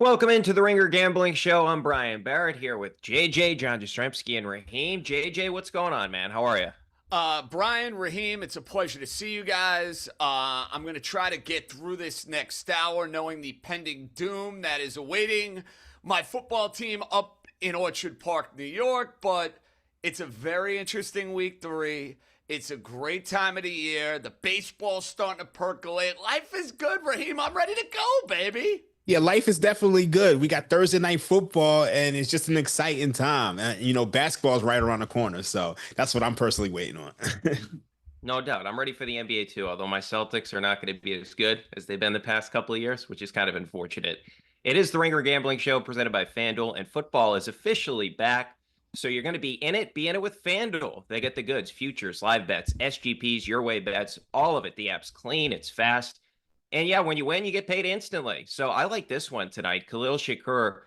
Welcome into the Ringer Gambling Show. I'm Brian Barrett here with JJ, John Jastremski, and Raheem. JJ, what's going on, man? How are you? Brian, Raheem, it's a pleasure to see you guys. I'm going to try to get through this next hour knowing the pending doom that is awaiting my football team up in Orchard Park, New York. But it's a very interesting week 3. It's a great time of the year. The baseball's starting to percolate. Life is good, Raheem. I'm ready to go, baby. Yeah, life is definitely good. We got Thursday night football, and it's just an exciting time. Basketball is right around the corner, so that's what I'm personally waiting on. No doubt. I'm ready for the NBA too, although my Celtics are not going to be as good as they've been the past couple of years, which is kind of unfortunate. It is the Ringer Gambling Show presented by FanDuel, and football is officially back. So you're going to be in it with FanDuel. They get the goods, futures, live bets, SGPs, your way bets, all of it. The app's clean, it's fast. And yeah, when you win, you get paid instantly. So I like this one tonight. Khalil Shakur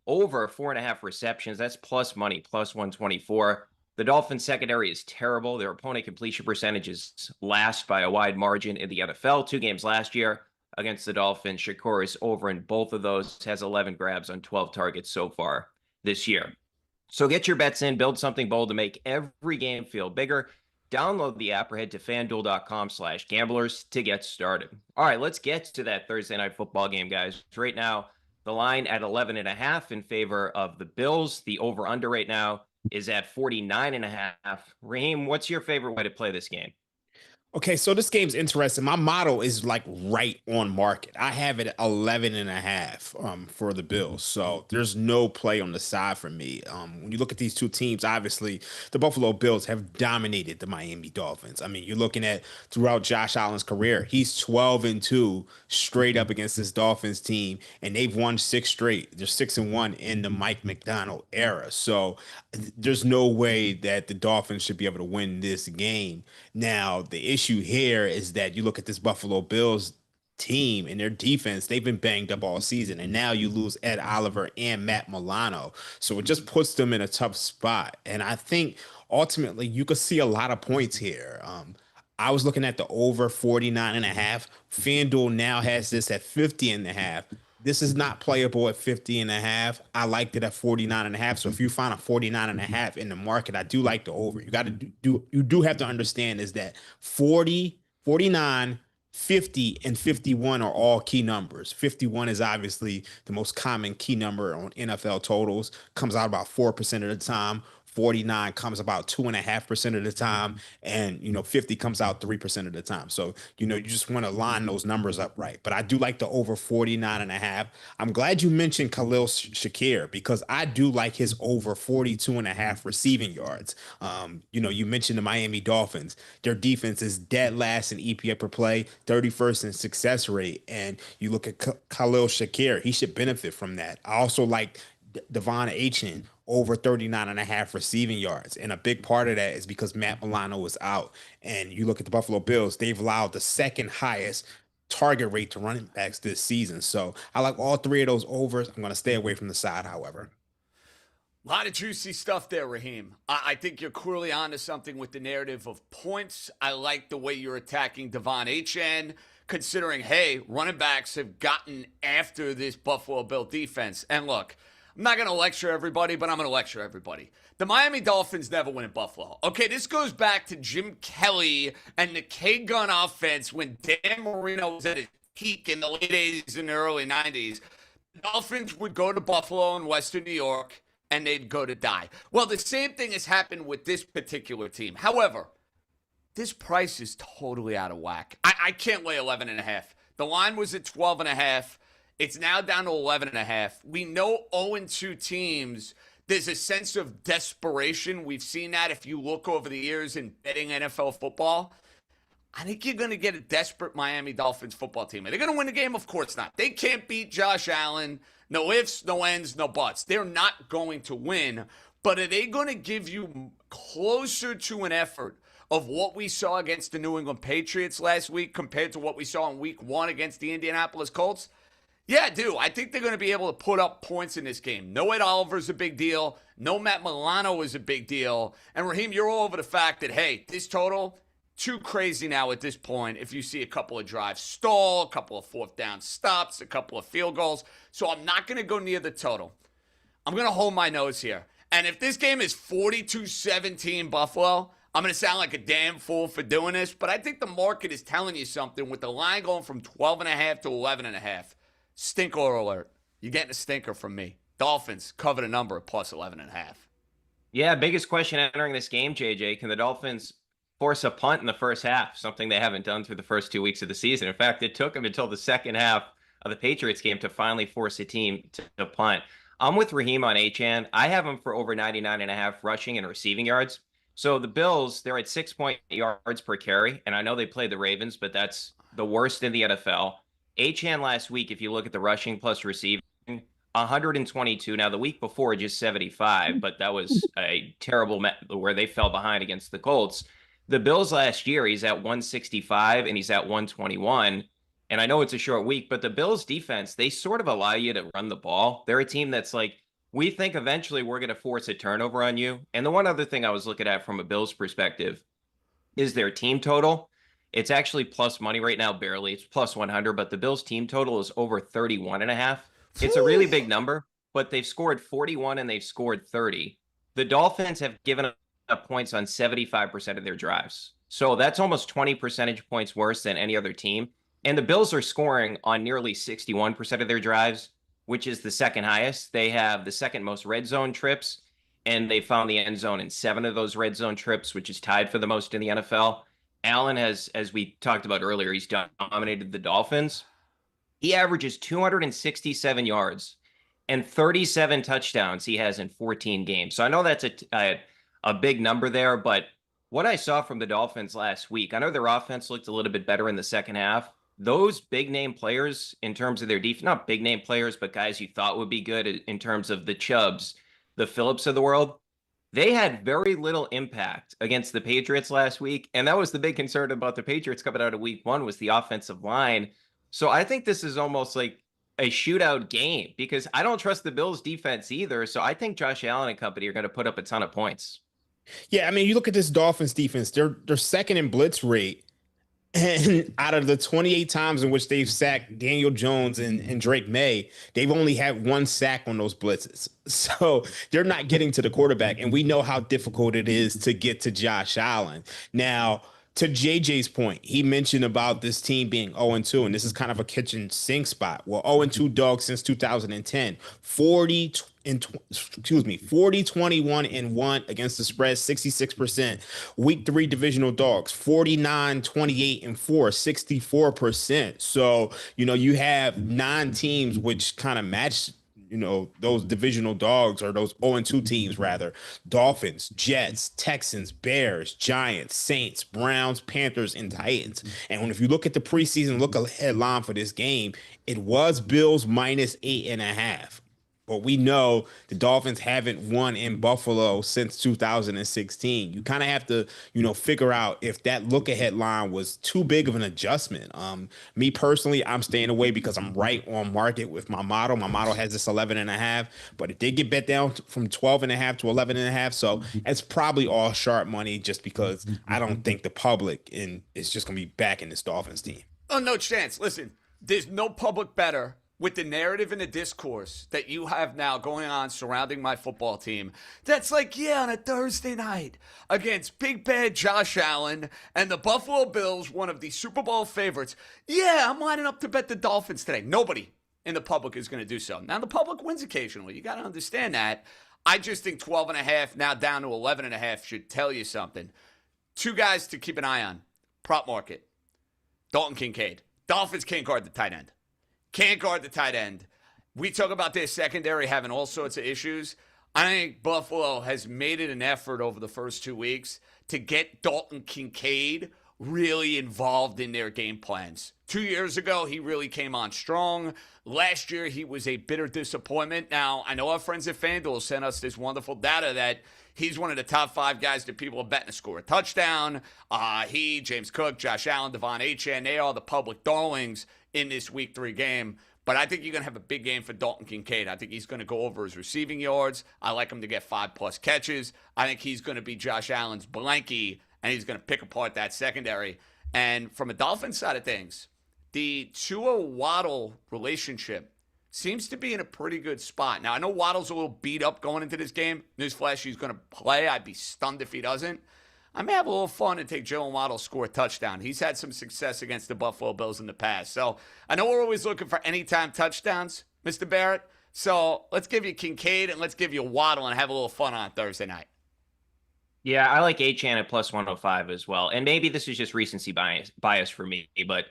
over 4.5 receptions. That's plus money, plus 124. The Dolphins secondary is terrible. Their opponent completion percentage is last by a wide margin in the NFL. 2 games last year against the Dolphins. Shakur is over in both of those, has 11 grabs on 12 targets so far this year. So get your bets in, build something bold to make every game feel bigger. Download the app or head to fanduel.com/gamblers to get started. All right, let's get to that Thursday night football game, guys. Right now, the line at 11.5 in favor of the Bills. The over-under right now is at 49.5. Raheem, what's your favorite way to play this game? Okay, so this game's interesting. My model is like right on market. I have it at 11.5 for the Bills. So there's no play on the side for me. When you look at these two teams, obviously the Buffalo Bills have dominated the Miami Dolphins. I mean, you're looking at throughout Josh Allen's career, he's 12-2 straight up against this Dolphins team, and they've won 6 straight. They're 6-1 in the Mike McDonald era. So there's no way that the Dolphins should be able to win this game. Now, the issue here is that you look at this Buffalo Bills team and their defense, they've been banged up all season. And now you lose Ed Oliver and Matt Milano. So it just puts them in a tough spot. And I think ultimately you could see a lot of points here. I was looking at the over 49.5. FanDuel now has this at 50.5. This is not playable at 50.5. I liked it at 49.5. So if you find a 49.5 in the market, I do like the over. You got to you do have to understand is that 40, 49, 50, and 51 are all key numbers. 51 is obviously the most common key number on NFL totals, comes out about 4% of the time. 49 comes about 2.5% of the time, and 50 comes out 3% of the time. So you just want to line those numbers up right. But I do like the over 49.5. I'm glad you mentioned Khalil Shakir because I do like his over 42.5 receiving yards. You mentioned the Miami Dolphins. Their defense is dead last in EPA per play, 31st in success rate, and you look at Khalil Shakir, he should benefit from that. I also like Devon Achane over 39.5 receiving yards. And a big part of that is because Matt Milano was out. And you look at the Buffalo Bills, they've allowed the second highest target rate to running backs this season. So I like all 3 of those overs. I'm going to stay away from the side, however. A lot of juicy stuff there, Raheem. I think you're clearly onto something with the narrative of points. I like the way you're attacking Devon Achane, considering, hey, running backs have gotten after this Buffalo Bill defense. And look, I'm not going to lecture everybody, but I'm going to lecture everybody. The Miami Dolphins never win in Buffalo. Okay, this goes back to Jim Kelly and the K-Gun offense when Dan Marino was at his peak in the late 80s and the early 90s. The Dolphins would go to Buffalo and Western New York, and they'd go to die. Well, the same thing has happened with this particular team. However, this price is totally out of whack. I can't lay 11.5. The line was at 12.5. It's now down to 11.5. We know 0-2 teams. There's a sense of desperation. We've seen that if you look over the years in betting NFL football. I think you're going to get a desperate Miami Dolphins football team. Are they going to win the game? Of course not. They can't beat Josh Allen. No ifs, no ends, no buts. They're not going to win. But are they going to give you closer to an effort of what we saw against the New England Patriots last week compared to what we saw in week 1 against the Indianapolis Colts? Yeah, I do. I think they're going to be able to put up points in this game. No Ed Oliver's a big deal. No Matt Milano is a big deal. And Raheem, you're all over the fact that, hey, this total, too crazy now at this point if you see a couple of drives stall, a couple of fourth down stops, a couple of field goals. So I'm not going to go near the total. I'm going to hold my nose here. And if this game is 42-17 Buffalo, I'm going to sound like a damn fool for doing this, but I think the market is telling you something with the line going from 12.5 to 11.5. Stinker alert. You're getting a stinker from me. Dolphins cover the number at plus 11.5. Yeah, biggest question entering this game, JJ. Can the Dolphins force a punt in the first half? Something they haven't done through the first 2 weeks of the season. In fact, it took them until the second half of the Patriots game to finally force a team to punt. I'm with Raheem on Achane. I have him for over 99.5 rushing and receiving yards. So the Bills, they're at 6 yards per carry. And I know they played the Ravens, but that's the worst in the NFL. Achane last week, if you look at the rushing plus receiving, 122. Now, the week before, just 75, but that was a terrible where they fell behind against the Colts. The Bills last year, he's at 165 and he's at 121. And I know it's a short week, but the Bills defense, they sort of allow you to run the ball. They're a team that's like, we think eventually we're going to force a turnover on you. And the one other thing I was looking at from a Bills perspective is their team total. It's actually plus money right now, barely. It's plus 100, but the Bills team total is over 31.5. It's a really big number, but they've scored 41 and they've scored 30. The Dolphins have given up points on 75% of their drives. So that's almost 20 percentage points worse than any other team. And the Bills are scoring on nearly 61% of their drives, which is the second highest. They have the second most red zone trips, and they found the end zone in 7 of those red zone trips, which is tied for the most in the NFL. Allen has, as we talked about earlier, he's dominated the Dolphins. He averages 267 yards and 37 touchdowns he has in 14 games. So I know that's a big number there, but what I saw from the Dolphins last week, I know their offense looked a little bit better in the second half. Those big name players in terms of their defense, not big name players, but guys you thought would be good in terms of the Chubbs, the Phillips of the world, they had very little impact against the Patriots last week. And that was the big concern about the Patriots coming out of week 1 was the offensive line. So I think this is almost like a shootout game because I don't trust the Bills defense either. So I think Josh Allen and company are going to put up a ton of points. Yeah, I mean, you look at this Dolphins defense, they're second in blitz rate. And out of the 28 times in which they've sacked Daniel Jones and Drake May, they've only had 1 sack on those blitzes. So they're not getting to the quarterback. And we know how difficult it is to get to Josh Allen. Now, to JJ's point, he mentioned about this team being 0-2, and this is kind of a kitchen sink spot. Well, 0-2 dogs since 2010, 40-21-1 against the spread, 66%. Week 3 divisional dogs, 49-28-4, 64%. So, you have 9 teams which kind of match those divisional dogs or those 0-2 teams rather. Dolphins, Jets, Texans, Bears, Giants, Saints, Browns, Panthers, and Titans. And if you look at the preseason look ahead line for this game, it was Bills minus 8.5. But we know the Dolphins haven't won in Buffalo since 2016. You kind of have to, figure out if that look ahead line was too big of an adjustment. Me personally, I'm staying away because I'm right on market with my model. My model has this 11.5, but it did get bet down from 12.5 to 11.5. So it's probably all sharp money just because I don't think the public is just going to be backing this Dolphins team. Oh, no chance. Listen, there's no public better with the narrative and the discourse that you have now going on surrounding my football team. That's like, yeah, on a Thursday night against Big Bad Josh Allen and the Buffalo Bills, one of the Super Bowl favorites. Yeah, I'm lining up to bet the Dolphins today. Nobody in the public is going to do so. Now, the public wins occasionally. You got to understand that. I just think 12.5, now down to 11.5 should tell you something. 2 guys to keep an eye on. Prop market. Dalton Kincaid. Dolphins can't guard the tight end. Can't guard the tight end. We talk about their secondary having all sorts of issues. I think Buffalo has made it an effort over the first 2 weeks to get Dalton Kincaid really involved in their game plans. 2 years ago, he really came on strong. Last year, he was a bitter disappointment. Now, I know our friends at FanDuel sent us this wonderful data that he's one of the top 5 guys that people are betting to score a touchdown. He, James Cook, Josh Allen, Devon Achane, they are the public darlings in this Week 3 game. But I think you're going to have a big game for Dalton Kincaid. I think he's going to go over his receiving yards. I like him to get 5+ catches. I think he's going to be Josh Allen's blankie and he's going to pick apart that secondary. And from a Dolphins side of things, the Tua-Waddle relationship seems to be in a pretty good spot. Now, I know Waddle's a little beat up going into this game. Newsflash, he's going to play. I'd be stunned if he doesn't. I may have a little fun and take Jalen Waddle score a touchdown. He's had some success against the Buffalo Bills in the past. So I know we're always looking for anytime touchdowns, Mr. Barrett. So let's give you Kincaid and let's give you Waddle and have a little fun on Thursday night. Yeah, I like Achane at plus 105 as well. And maybe this is just recency bias for me, but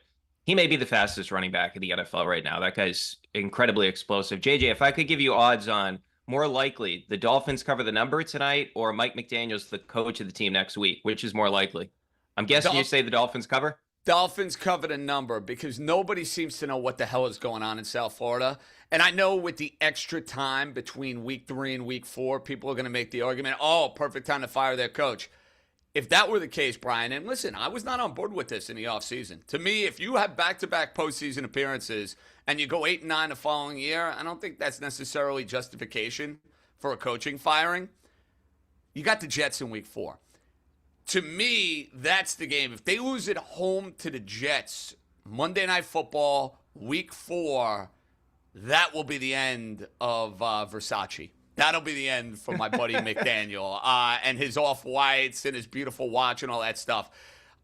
he may be the fastest running back in the NFL right now. That guy's incredibly explosive. JJ, if I could give you odds on more likely the Dolphins cover the number tonight or Mike McDaniel's the coach of the team next week, which is more likely? I'm guessing you say the Dolphins cover? Dolphins cover the number because nobody seems to know what the hell is going on in South Florida. And I know with the extra time between week 3 and week 4, people are going to make the argument, oh, perfect time to fire their coach. If that were the case, Brian, and listen, I was not on board with this in the offseason. To me, if you have back-to-back postseason appearances and you go 8-9 the following year, I don't think that's necessarily justification for a coaching firing. You got the Jets in week 4. To me, that's the game. If they lose at home to the Jets, Monday Night Football, week 4, that will be the end of Versace. That'll be the end for my buddy McDaniel and his off-whites and his beautiful watch and all that stuff.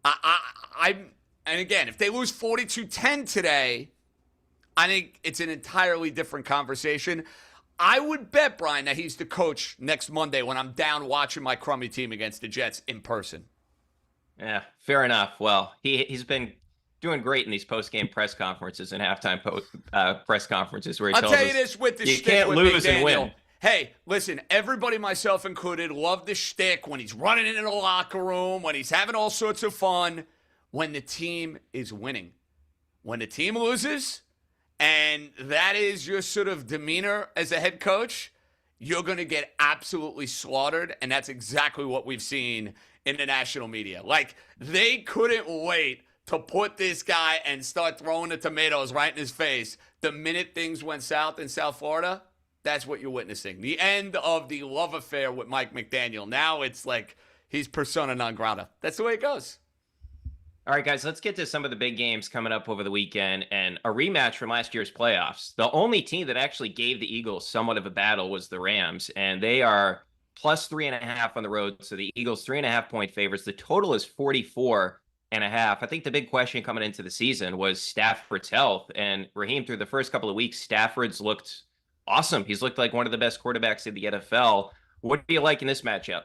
And again, if they lose 42-10 today, I think it's an entirely different conversation. I would bet, Brian, that he's the coach next Monday when I'm down watching my crummy team against the Jets in person. Yeah, fair enough. Well, he's been doing great in these post-game press conferences and halftime press conferences where he tells us, I'll tell you this with the you shtick can't with lose McDaniel. and win. Hey, listen, everybody, myself included, love the shtick when he's running into the locker room, when he's having all sorts of fun, when the team is winning. When the team loses, and that is your sort of demeanor as a head coach, you're going to get absolutely slaughtered, and that's exactly what we've seen in the national media. Like, they couldn't wait to put this guy and start throwing the tomatoes right in his face the minute things went south in South Florida. That's what you're witnessing. The end of the love affair with Mike McDaniel. Now it's like he's persona non grata. That's the way it goes. All right, guys, let's get to some of the big games coming up over the weekend and a rematch from last year's playoffs. The only team that actually gave the Eagles somewhat of a battle was the Rams, and they are plus 3.5 on the road. So the Eagles 3.5-point favorites. The total is 44.5. I think the big question coming into the season was Stafford's health. And Raheem, through the first couple of weeks, Stafford's looked awesome. He's looked like one of the best quarterbacks in the NFL. What do you like in this matchup?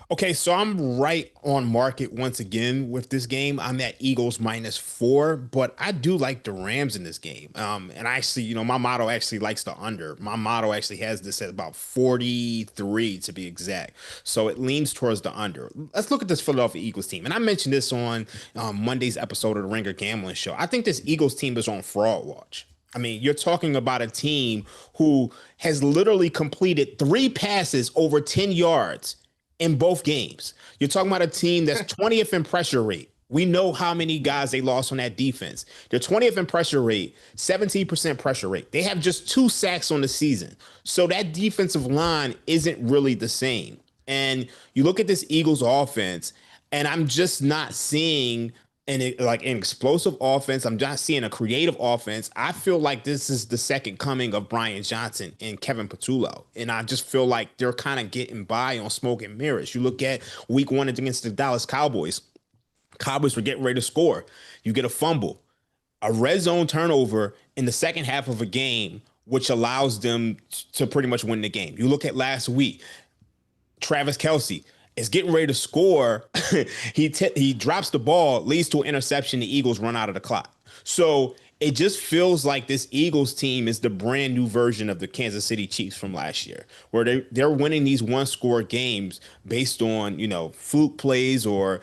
Okay, so I'm right on market once again with this game. I'm at Eagles -4, but I do like the Rams in this game. And actually, my motto actually likes the under. My motto actually has this at about 43 to be exact. So it leans towards the under. Let's look at this Philadelphia Eagles team. And I mentioned this on Monday's episode of the Ringer Gambling Show. I think this Eagles team is on fraud watch. I mean, you're talking about a team who has literally completed 3 passes over 10 yards in both games. You're talking about a team that's 20th in pressure rate. We know how many guys they lost on that defense. They're 20th in pressure rate, 17% pressure rate. They have just 2 sacks on the season. So that defensive line isn't really the same. And you look at this Eagles offense, and I'm just not seeing an explosive offense. I'm just seeing a creative offense. I feel like this is the second coming of Brian Johnson and Kevin Patullo. And I just feel like they're kind of getting by on smoke and mirrors. You look at week 1 against the Dallas Cowboys. Cowboys were getting ready to score. You get a fumble, a red zone turnover in the second half of a game, which allows them to pretty much win the game. You look at last week, Travis Kelce is getting ready to score. He drops the ball, leads to an interception. The Eagles run out of the clock. So it just feels like this Eagles team is the brand new version of the Kansas City Chiefs from last year, where they're winning these 1-score games based on, fluke plays or,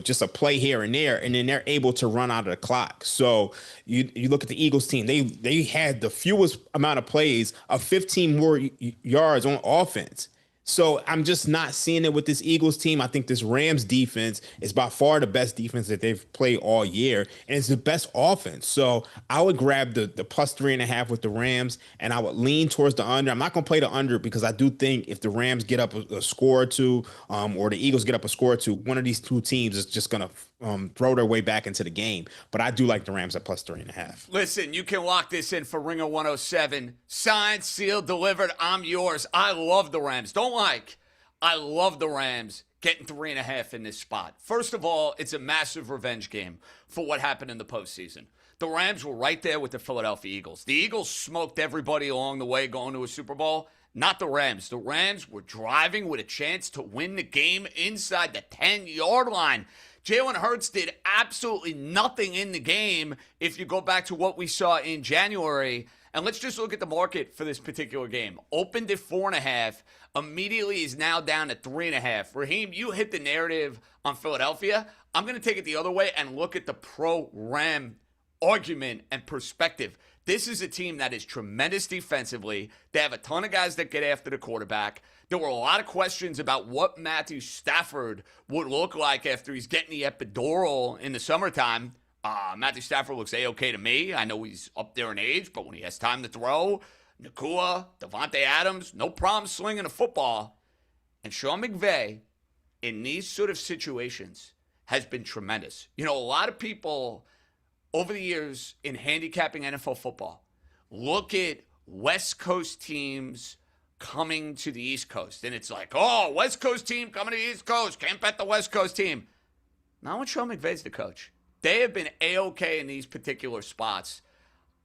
just a play here and there, and then they're able to run out of the clock. So you look at the Eagles team, they had the fewest amount of plays of 15 more yards on offense So I'm just not seeing it with this Eagles team. I think this Rams defense is by far the best defense that they've played all year, and it's the best offense. So I would grab the plus 3.5 with the Rams, and I would lean towards the under. I'm not going to play the under because I do think if the Rams get up a score or two, or the Eagles get up a score or two, one of these two teams is just going to throw their way back into the game. But I do like the Rams at plus 3.5. Listen, you can lock this in for Ringer 107. Signed, sealed, delivered. I'm yours. I love the Rams. I love the Rams getting 3.5 in this spot. First of all, it's a massive revenge game for what happened in the postseason. The Rams were right there with the Philadelphia Eagles. The Eagles smoked everybody along the way going to a Super Bowl. Not the Rams. The Rams were driving with a chance to win the game inside the 10-yard line. Jalen Hurts did absolutely nothing in the game if you go back to what we saw in January. And let's just look at the market for this particular game. Opened at 4.5. Immediately is now down to 3.5. Raheem, you hit the narrative on Philadelphia. I'm going to take it the other way and look at the pro-Ram argument and perspective. This is a team that is tremendous defensively. They have a ton of guys that get after the quarterback. There were a lot of questions about what Matthew Stafford would look like after he's getting the epidural in the summertime. Matthew Stafford looks A-okay to me. I know he's up there in age, but when he has time to throw, Nakua, Devontae Adams, no problem slinging a football. And Sean McVay, in these sort of situations, has been tremendous. You know, a lot of people over the years in handicapping NFL football look at West Coast teams coming to the East Coast. And it's like, oh, West Coast team coming to the East Coast. Can't bet the West Coast team. Not when Sean McVay's the coach. They have been A-okay in these particular spots.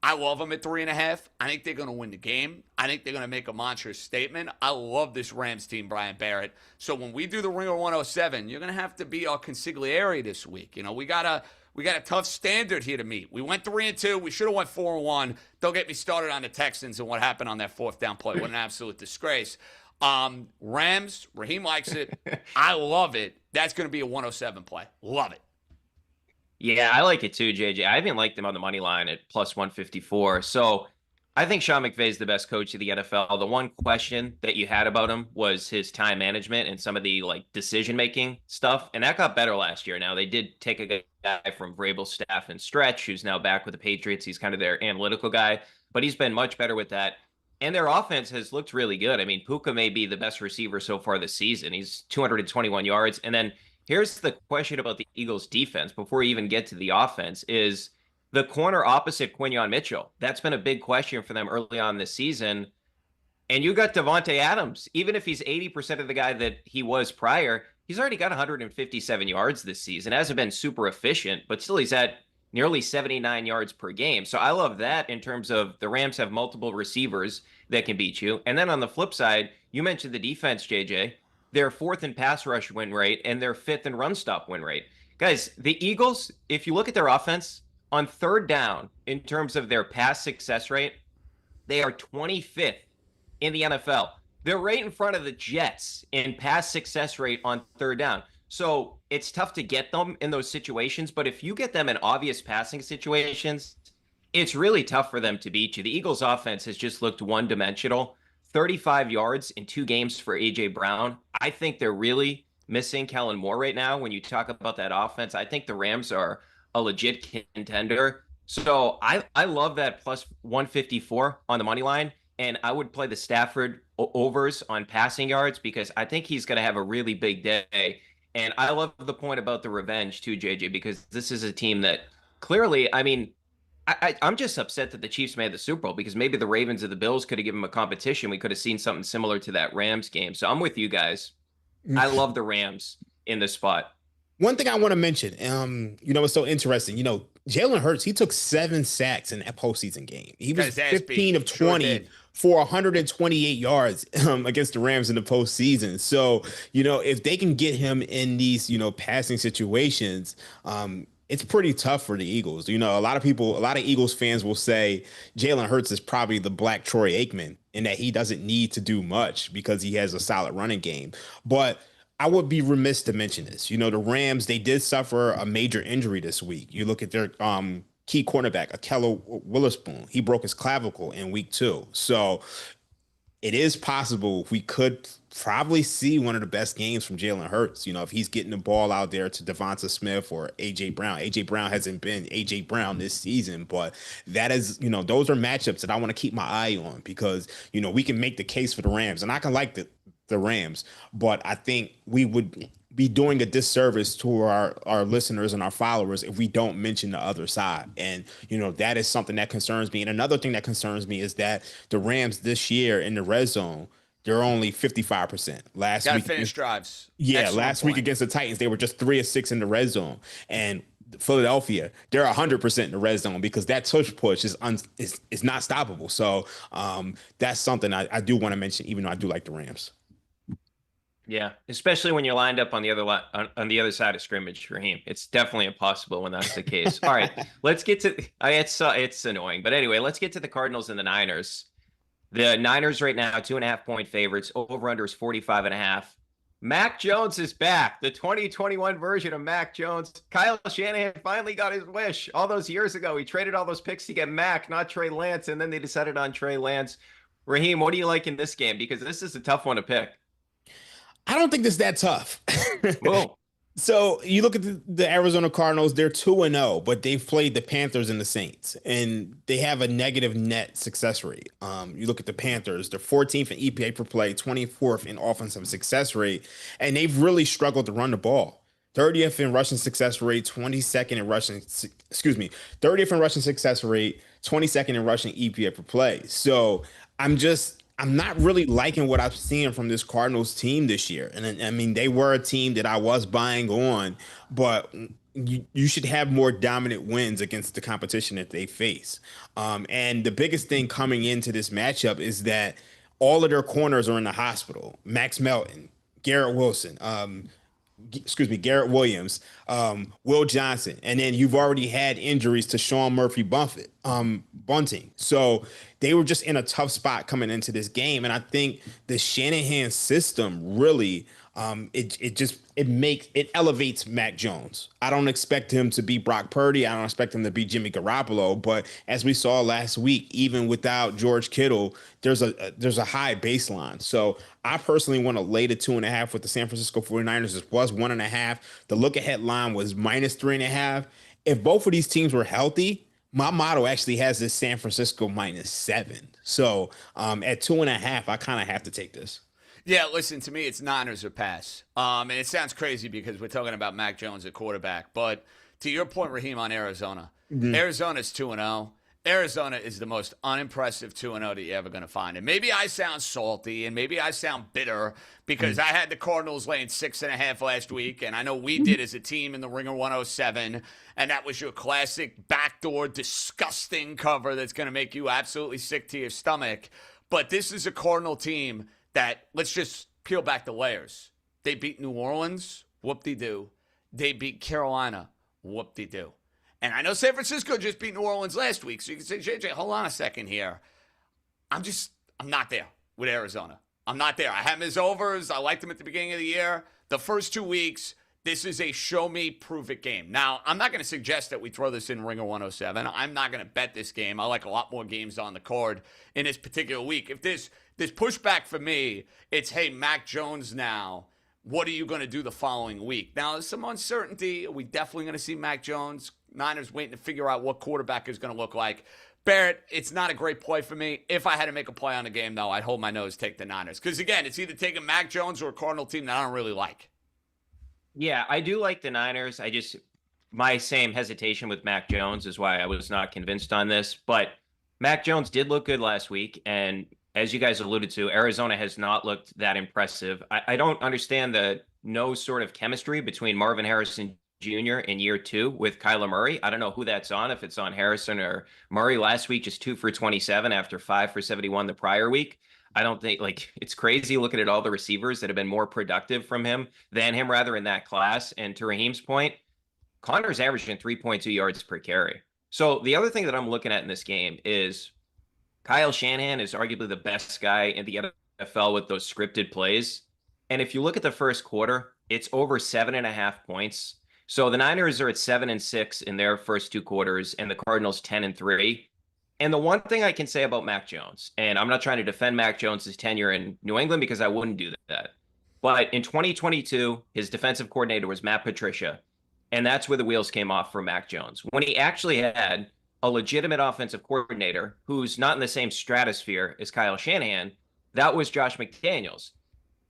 I love them at 3.5. I think they're going to win the game. I think they're going to make a monstrous statement. I love this Rams team, Brian Barrett. So when we do the Ringer 107, you're going to have to be our consigliere this week. You know, we got a tough standard here to meet. We went 3-2. We should have went 4-1. Don't get me started on the Texans and what happened on that fourth down play. What an absolute disgrace. Rams, Raheem likes it. I love it. That's going to be a 107 play. Love it. Yeah, I like it too, JJ. I even liked him on the money line at plus 154. So I think Sean McVay is the best coach of the NFL. The one question that you had about him was his time management and some of the decision-making stuff. And that got better last year. Now, they did take a guy from Vrabel's staff and Stretch, who's now back with the Patriots. He's kind of their analytical guy, but he's been much better with that. And their offense has looked really good. I mean, Puka may be the best receiver so far this season. He's 221 yards. And then here's the question about the Eagles defense before we even get to the offense is the corner opposite Quinyon Mitchell. That's been a big question for them early on this season. And you got Devontae Adams. Even if he's 80% of the guy that he was prior, he's already got 157 yards this season. Hasn't been super efficient, but still he's at nearly 79 yards per game. So I love that in terms of the Rams have multiple receivers that can beat you. And then on the flip side, you mentioned the defense, JJ. Their 4th in pass rush win rate and their 5th in run stop win rate. Guys, the Eagles, if you look at their offense, on third down, in terms of their pass success rate, they are 25th in the NFL. They're right in front of the Jets in pass success rate on third down. So it's tough to get them in those situations, but if you get them in obvious passing situations, it's really tough for them to beat you. The Eagles offense has just looked one-dimensional. 35 yards in 2 games for A.J. Brown. I think they're really missing Kellen Moore right now when you talk about that offense. I think the Rams are a legit contender. So I love that plus 154 on the money line, and I would play the Stafford overs on passing yards because I think he's going to have a really big day. And I love the point about the revenge too, JJ, because this is a team that clearly, I mean, I'm just upset that the Chiefs made the Super Bowl because maybe the Ravens or the Bills could have given them a competition. We could have seen something similar to that Rams game. So I'm with you guys. I love the Rams in this spot. One thing I want to mention, it's so interesting. Jalen Hurts, he took 7 sacks in that postseason game. He was 15 of 20 for 128 yards against the Rams in the postseason. So, if they can get him in these, passing situations, it's pretty tough for the Eagles. A lot of Eagles fans will say Jalen Hurts is probably the black Troy Aikman in that he doesn't need to do much because he has a solid running game. But I would be remiss to mention this. The Rams, they did suffer a major injury this week. You look at their key cornerback, Akello Witherspoon. He broke his clavicle in week 2. So it is possible we could probably see one of the best games from Jalen Hurts. You know, if he's getting the ball out there to Devonta Smith or AJ Brown. AJ Brown hasn't been AJ Brown this season, but that is, you know, those are matchups that I want to keep my eye on because, you know, we can make the case for the Rams, and I can like the Rams, but I think we would be doing a disservice to our listeners and our followers if we don't mention the other side. And, you know, that is something that concerns me. And another thing that concerns me is that the Rams this year in the red zone, they're only 55%. Last Gotta week, finish drives. yeah, Excellent last week point. against the Titans, they were just 3 of 6 in the red zone. And Philadelphia, they're 100% in the red zone because that push is not stoppable. So that's something I do want to mention, even though I do like the Rams. Yeah, especially when you're lined up on the on the other side of scrimmage, Raheem. It's definitely impossible when that's the case. All right, let's get to it's annoying, but anyway, let's get to the Cardinals and the Niners. The Niners right now 2.5-point favorites. Over under is 45.5. Mac Jones is back. The 2021 version of Mac Jones. Kyle Shanahan finally got his wish. All those years ago, he traded all those picks to get Mac, not Trey Lance, and then they decided on Trey Lance. Raheem, what do you like in this game? Because this is a tough one to pick. I don't think it's that tough. Whoa. So you look at the Arizona Cardinals, they're 2-0, but they've played the Panthers and the Saints, and they have a negative net success rate. You look at the Panthers, they're 14th in EPA per play, 24th in offensive success rate, and they've really struggled to run the ball. 30th in rushing success rate, 22nd in rushing, 30th in rushing success rate, 22nd in rushing EPA per play. So I'm not really liking what I'm seeing from this Cardinals team this year. And I mean, they were a team that I was buying on, but you should have more dominant wins against the competition that they face. And the biggest thing coming into this matchup is that all of their corners are in the hospital. Max Melton, Garrett Wilson, Garrett Williams, Will Johnson, and then you've already had injuries to Sean Murphy Bunting. So they were just in a tough spot coming into this game. And I think the Shanahan system really it elevates Mac Jones. I don't expect him to be Brock Purdy. I don't expect him to be Jimmy Garoppolo. But as we saw last week, even without George Kittle, there's a high baseline. So I personally want to lay the 2.5 with the San Francisco 49ers. It was 1.5. The look ahead line was -3.5. If both of these teams were healthy, my model actually has this San Francisco -7. So at 2.5, I kind of have to take this. Yeah, listen, to me, it's Niners or pass. And it sounds crazy because we're talking about Mac Jones at quarterback. But to your point, Raheem, on Arizona, Arizona's 2-0. Arizona is the most unimpressive 2-0 that you're ever going to find. And maybe I sound salty and maybe I sound bitter because I had the Cardinals laying 6.5 last week. And I know we did as a team in the Ringer 107. And that was your classic backdoor, disgusting cover that's going to make you absolutely sick to your stomach. But this is a Cardinal team that, let's just peel back the layers. They beat New Orleans, whoop-de-doo. They beat Carolina, whoop-de-doo. And I know San Francisco just beat New Orleans last week, so you can say, JJ, hold on a second here. I'm not there with Arizona. I'm not there. I have them as overs. I liked them at the beginning of the year. The first 2 weeks, this is a show-me, prove-it game. Now, I'm not going to suggest that we throw this in Ringer 107. I'm not going to bet this game. I like a lot more games on the card in this particular week. If there's pushback for me, it's, hey, Mac Jones now, what are you going to do the following week? Now, there's some uncertainty. Are we definitely going to see Mac Jones? Niners waiting to figure out what quarterback is going to look like. Barrett, it's not a great play for me. If I had to make a play on the game, though, I'd hold my nose, take the Niners. Because, again, it's either taking Mac Jones or a Cardinal team that I don't really like. Yeah, I do like the Niners. My same hesitation with Mac Jones is why I was not convinced on this. But Mac Jones did look good last week. And as you guys alluded to, Arizona has not looked that impressive. I don't understand the no sort of chemistry between Marvin Harrison Jr. in year 2 with Kyler Murray. I don't know who that's on, if it's on Harrison or Murray. Last week, just 2 for 27 after 5 for 71 the prior week. I don't think, it's crazy looking at all the receivers that have been more productive from him than him, rather, in that class. And to Raheem's point, Connor's averaging 3.2 yards per carry. So the other thing that I'm looking at in this game is Kyle Shanahan is arguably the best guy in the NFL with those scripted plays. And if you look at the first quarter, it's over 7.5 points. So the Niners are at 7-6 in their first 2 quarters, and the Cardinals 10-3. And the one thing I can say about Mac Jones, and I'm not trying to defend Mac Jones's tenure in New England because I wouldn't do that. But in 2022, his defensive coordinator was Matt Patricia. And that's where the wheels came off for Mac Jones. When he actually had a legitimate offensive coordinator who's not in the same stratosphere as Kyle Shanahan, that was Josh McDaniels.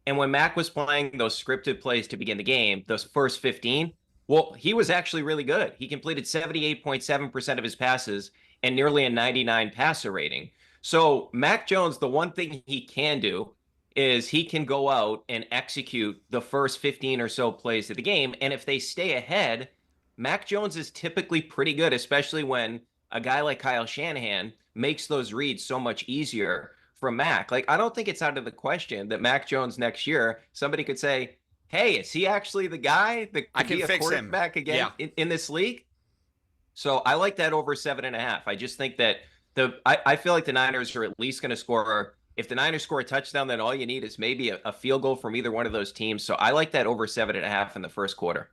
And when Mac was playing those scripted plays to begin the game, those first 15, well, he was actually really good. He completed 78.7% of his passes and nearly a 99 passer rating. So Mac Jones, the one thing he can do is he can go out and execute the first 15 or so plays of the game. And if they stay ahead, Mac Jones is typically pretty good, especially when a guy like Kyle Shanahan makes those reads so much easier for Mac. Like, I don't think it's out of the question that Mac Jones next year, somebody could say, hey, is he actually the guy that could be a quarterback again in this league? So I like that over 7.5. I just think that I feel like the Niners are at least going to score. If the Niners score a touchdown, then all you need is maybe a field goal from either one of those teams. So I like that over 7.5 in the first quarter.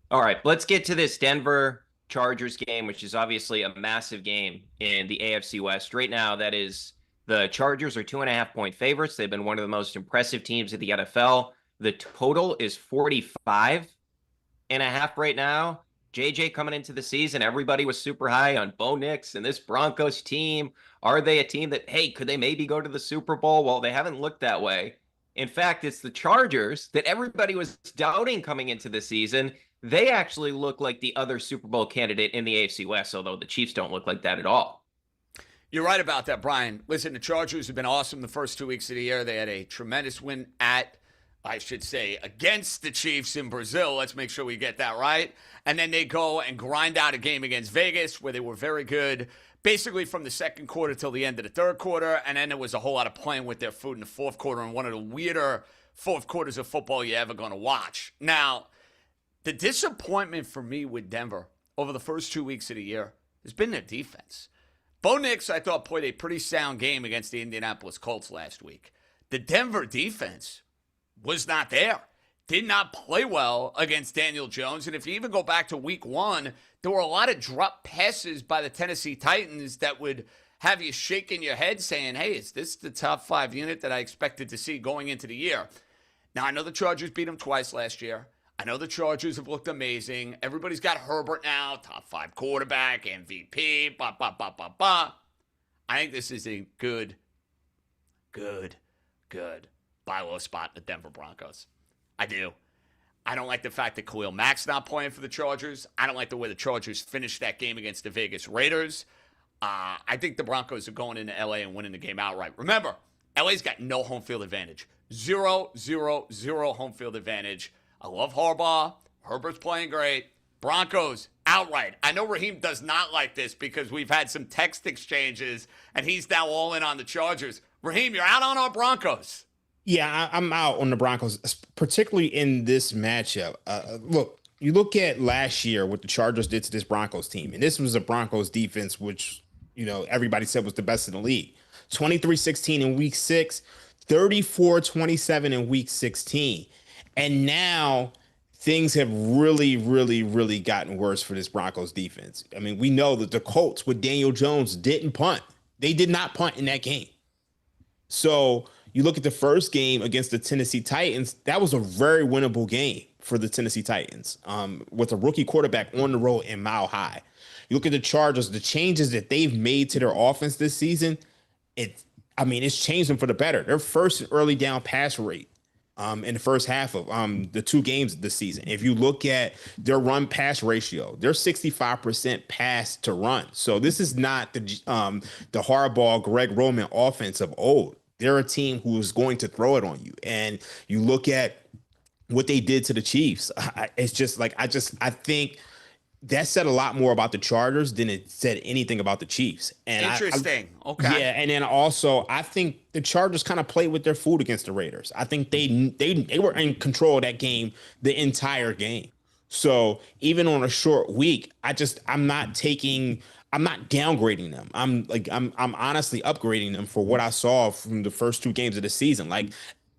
All right, let's get to this Denver Chargers game, which is obviously a massive game in the AFC West. Right now, that is the Chargers are 2.5-point favorites. They've been one of the most impressive teams in the NFL. The total is 45.5 right now. JJ coming into the season, everybody was super high on Bo Nix and this Broncos team. Are they a team that, hey, could they maybe go to the Super Bowl? Well, they haven't looked that way. In fact, it's the Chargers that everybody was doubting coming into the season. They actually look like the other Super Bowl candidate in the AFC West, although the Chiefs don't look like that at all. You're right about that, Brian. Listen, the Chargers have been awesome the first 2 weeks of the year. They had a tremendous win against the Chiefs in Brazil. Let's make sure we get that right. And then they go and grind out a game against Vegas where they were very good, basically from the second quarter till the end of the third quarter. And then there was a whole lot of playing with their food in the fourth quarter, and one of the weirder fourth quarters of football you're ever going to watch. Now, the disappointment for me with Denver over the first 2 weeks of the year has been their defense. Bo Nix, I thought, played a pretty sound game against the Indianapolis Colts last week. The Denver defense was not there. Did not play well against Daniel Jones. And if you even go back to week 1, there were a lot of drop passes by the Tennessee Titans that would have you shaking your head saying, hey, is this the top 5 unit that I expected to see going into the year? Now, I know the Chargers beat them twice last year. I know the Chargers have looked amazing. Everybody's got Herbert now, top 5 quarterback, MVP, blah, blah, blah, blah, blah. I think this is a good buy low spot in the Denver Broncos. I do. I don't like the fact that Khalil Mack's not playing for the Chargers. I don't like the way the Chargers finished that game against the Vegas Raiders. I think the Broncos are going into LA and winning the game outright. Remember, LA's got no home field advantage. 0 home field advantage. I love Harbaugh. Herbert's playing great. Broncos, outright. I know Raheem does not like this because we've had some text exchanges, and he's now all in on the Chargers. Raheem, you're out on our Broncos. Yeah, I'm out on the Broncos, particularly in this matchup. Look, you look at last year what the Chargers did to this Broncos team, and this was a Broncos defense, which, everybody said was the best in the league. 23-16 in week 6, 34-27 in week 16. And now things have really, really, really gotten worse for this Broncos defense. I mean, we know that the Colts with Daniel Jones didn't punt. They did not punt in that game. So you look at the first game against the Tennessee Titans, that was a very winnable game for the Tennessee Titans with a rookie quarterback on the road in Mile High. You look at the Chargers, the changes that they've made to their offense this season, it's changed them for the better. Their first early down pass rate in the first half of the 2 games this season. If you look at their run pass ratio, they're 65% pass to run. So this is not the Harbaugh, Greg Roman offense of old. They're a team who is going to throw it on you. And you look at what they did to the Chiefs. It's just like, I think that said a lot more about the Chargers than it said anything about the Chiefs. And interesting. Okay. Yeah, and then also I think the Chargers kind of played with their food against the Raiders. I think they were in control of that game the entire game. So even on a short week, I'm not downgrading them. I'm honestly upgrading them for what I saw from the first 2 games of the season. Like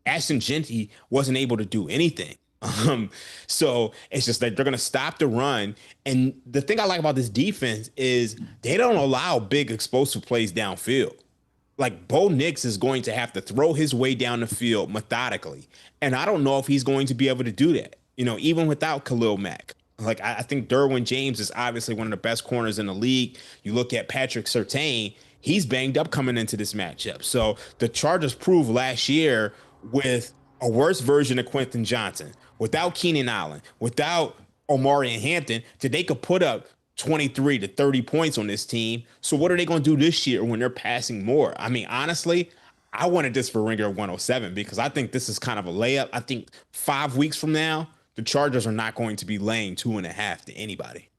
Ashton Genty wasn't able to do anything So it's just that they're going to stop the run. And the thing I like about this defense is they don't allow big explosive plays downfield. Like Bo Nix is going to have to throw his way down the field methodically. And I don't know if he's going to be able to do that, even without Khalil Mack. Like I think Derwin James is obviously one of the best corners in the league. You look at Patrick Surtain, he's banged up coming into this matchup. So the Chargers proved last year with a worse version of Quentin Johnson, without Keenan Allen, without Omari and Hampton, that they could put up 23 to 30 points on this team. So what are they going to do this year when they're passing more? I mean, honestly, I wanted this for Ringer 107 because I think this is kind of a layup. I think 5 weeks from now, the Chargers are not going to be laying 2.5 to anybody.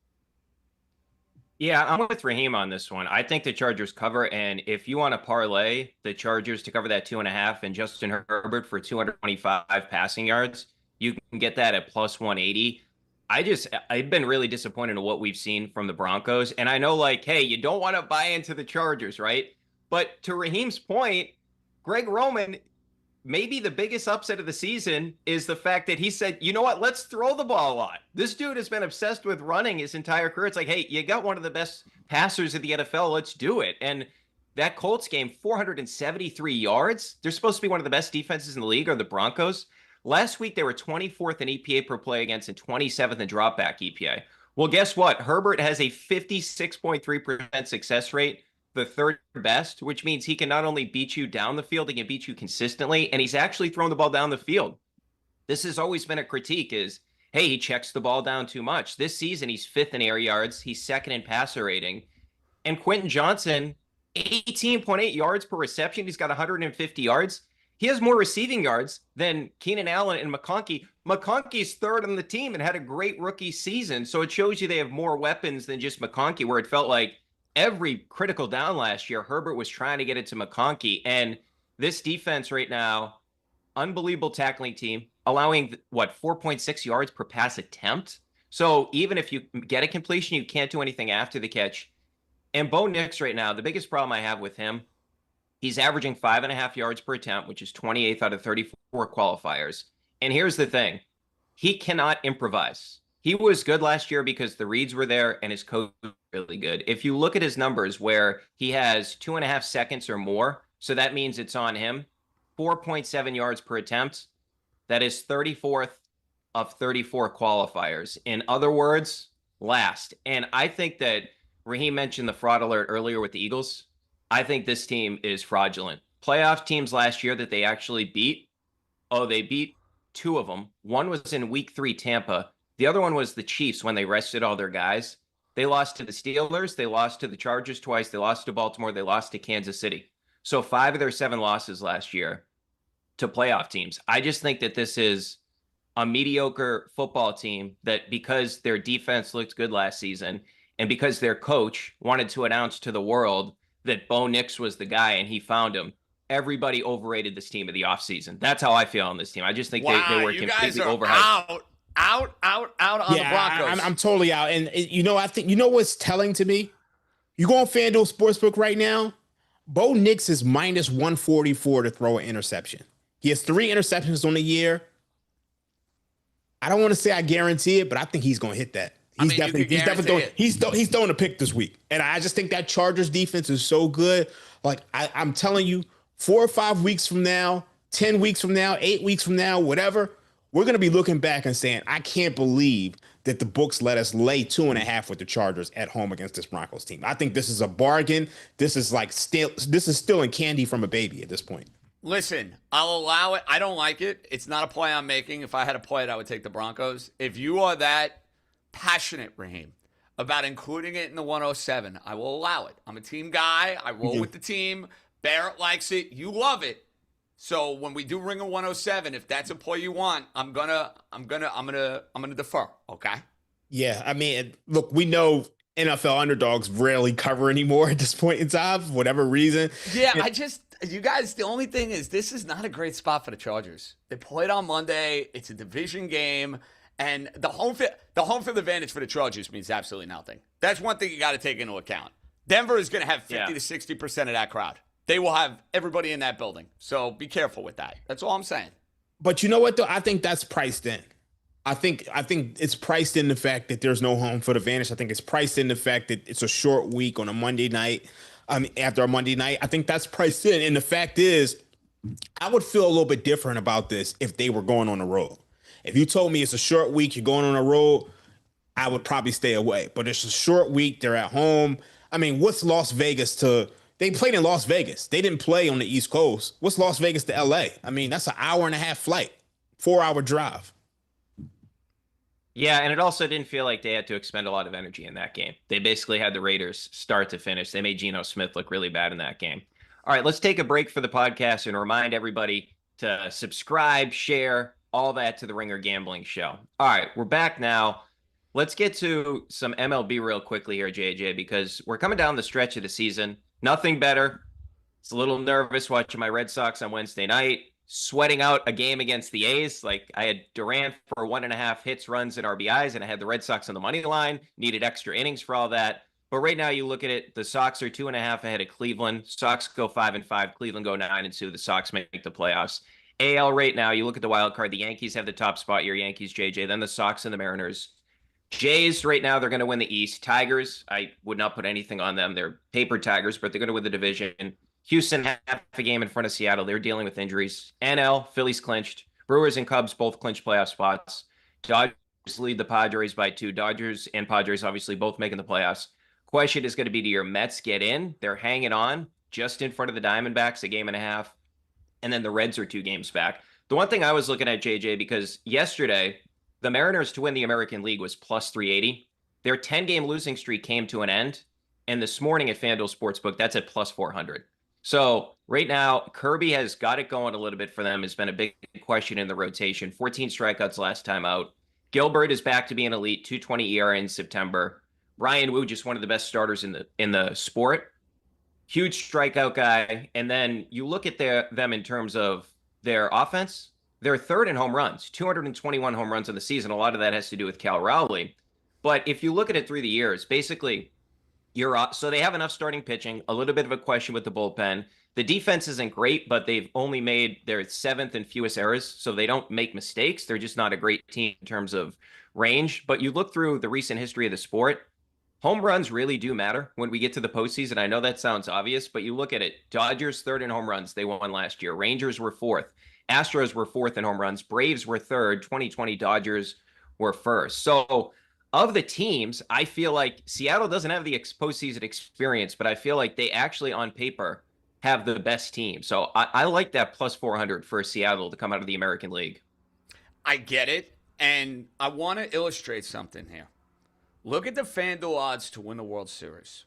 Yeah, I'm with Raheem on this one. I think the Chargers cover, and if you want to parlay the Chargers to cover that 2.5 and Justin Herbert for 225 passing yards, you can get that at plus 180. I've been really disappointed in what we've seen from the Broncos. And I know, hey, you don't want to buy into the Chargers, right? But to Raheem's point, Greg Roman, maybe the biggest upset of the season is the fact that he said, you know what, let's throw the ball a lot. This dude has been obsessed with running his entire career. It's like, hey, you got one of the best passers in the NFL. Let's do it. And that Colts game, 473 yards. They're supposed to be one of the best defenses in the league, or the Broncos. Last week, they were 24th in EPA per play against and 27th in dropback EPA. Well, guess what? Herbert has a 56.3% success rate, the third best, which means he can not only beat you down the field, he can beat you consistently, and he's actually thrown the ball down the field. This has always been a critique is, hey, he checks the ball down too much. This season, he's 5th in air yards. He's 2nd in passer rating. And Quentin Johnson, 18.8 yards per reception. He's got 150 yards. He has more receiving yards than Keenan Allen and McConkey. McConkey's 3rd on the team and had a great rookie season. So it shows you they have more weapons than just McConkey, where it felt like every critical down last year, Herbert was trying to get it to McConkey. And this defense right now, unbelievable tackling team, allowing, 4.6 yards per pass attempt. So even if you get a completion, you can't do anything after the catch. And Bo Nix right now, the biggest problem I have with him, he's averaging 5.5 yards per attempt, which is 28th out of 34 qualifiers. And here's the thing. He cannot improvise. He was good last year because the reads were there and his coach was really good. If you look at his numbers where he has 2.5 seconds or more, so that means it's on him, 4.7 yards per attempt, that is 34th of 34 qualifiers. In other words, last. And I think that Raheem mentioned the fraud alert earlier with the Eagles. I think this team is fraudulent. Playoff teams last year that they actually beat, they beat 2 of them. One was in week 3, Tampa. The other one was the Chiefs when they rested all their guys. They lost to the Steelers. They lost to the Chargers twice. They lost to Baltimore. They lost to Kansas City. So 5 of their 7 losses last year to playoff teams. I just think that this is a mediocre football team that, because their defense looked good last season and because their coach wanted to announce to the world that Bo Nix was the guy and he found him, everybody overrated this team in the offseason. That's how I feel on this team. I just think they were completely overhyped. Out on the Broncos. I'm totally out. And I think what's telling to me? You go on FanDuel Sportsbook right now. Bo Nix is minus 144 to throw an interception. He has 3 interceptions on the year. I don't want to say I guarantee it, but I think he's going to hit that. He's throwing a pick this week. And I just think that Chargers defense is so good. Like I'm telling you, 4 or 5 weeks from now, 10 weeks from now, 8 weeks from now, whatever, we're going to be looking back and saying, I can't believe that the books let us lay 2.5 with the Chargers at home against this Broncos team. I think this is a bargain. This is still in candy from a baby at this point. Listen, I'll allow it. I don't like it. It's not a play I'm making. If I had to play it, I would take the Broncos. If you are that passionate, Raheem, about including it in the 107, I will allow it. I'm a team guy. I roll with the team. Barrett likes it. You love it. So when we do Ringer 107, if that's a play you want, I'm gonna defer. Okay. Yeah, I mean, look, we know NFL underdogs rarely cover anymore at this point in time, for whatever reason. Yeah, you guys, the only thing is this is not a great spot for the Chargers. They played on Monday. It's a division game. And the home field advantage for the Chargers means absolutely nothing. That's one thing you got to take into account. Denver is going to have 50 to 60% of that crowd. They will have everybody in that building. So be careful with that. That's all I'm saying. But you know what, though? I think that's priced in. I think it's priced in the fact that there's no home field advantage. I think it's priced in the fact that it's a short week on a Monday night. After a Monday night, I think that's priced in. And the fact is, I would feel a little bit different about this if they were going on the road. If you told me it's a short week, you're going on the road, I would probably stay away. But it's a short week. They're at home. I mean, what's Las Vegas to? They played in Las Vegas. They didn't play on the East Coast. What's Las Vegas to LA? I mean, that's an hour and a half flight, 4 hour drive. Yeah, and it also didn't feel like they had to expend a lot of energy in that game. They basically had the Raiders start to finish. They made Geno Smith look really bad in that game. All right, let's take a break for the podcast and remind everybody to subscribe, share, all that to the Ringer Gambling Show. All right, we're back now. Let's get to some MLB real quickly here, JJ, because we're coming down the stretch of the season. Nothing better. It's a little nervous watching my Red Sox on Wednesday night, sweating out a game against the A's. Like, I had Durant for 1.5 hits, runs, and RBIs, and I had the Red Sox on the money line, needed extra innings for all that. But right now, you look at it, the Sox are 2.5 ahead of Cleveland. Sox go 5-5. Cleveland go 9-2. The Sox make the playoffs. AL right now, you look at the wild card. The Yankees have the top spot. Your Yankees, JJ. Then the Sox and the Mariners. Jays right now, they're going to win the East. Tigers, I would not put anything on them. They're paper Tigers, but they're going to win the division. Houston half a game in front of Seattle. They're dealing with injuries. NL, Phillies clinched. Brewers and Cubs both clinched playoff spots. Dodgers lead the Padres by 2. Dodgers and Padres obviously both making the playoffs. Question is going to be, do your Mets get in? They're hanging on just in front of the Diamondbacks, a game and a half. And then the Reds are 2 games back. The one thing I was looking at, JJ, because yesterday, the Mariners to win the American League was plus 380. Their 10-game losing streak came to an end. And this morning at FanDuel Sportsbook, that's at plus 400. So right now, Kirby has got it going a little bit for them. Has been a big question in the rotation. 14 strikeouts last time out. Gilbert is back to being elite, 2.20 ERA in September. Ryan Wu, just one of the best starters in the sport. Huge strikeout guy. And then you look at them in terms of their offense. They're third in home runs, 221 home runs in the season. A lot of that has to do with Cal Raleigh. But if you look at it through the years, basically, so they have enough starting pitching, a little bit of a question with the bullpen. The defense isn't great, but they've only made their 7th and fewest errors, so they don't make mistakes. They're just not a great team in terms of range. But you look through the recent history of the sport, home runs really do matter when we get to the postseason. I know that sounds obvious, but you look at it. Dodgers 3rd in home runs. They won last year. Rangers were 4th. Astros were 4th in home runs. Braves were 3rd. 2020 Dodgers were 1st. So of the teams, I feel like Seattle doesn't have the postseason experience, but I feel like they actually on paper have the best team. So I like that plus 400 for Seattle to come out of the American League. I get it. And I want to illustrate something here. Look at the FanDuel odds to win the World Series.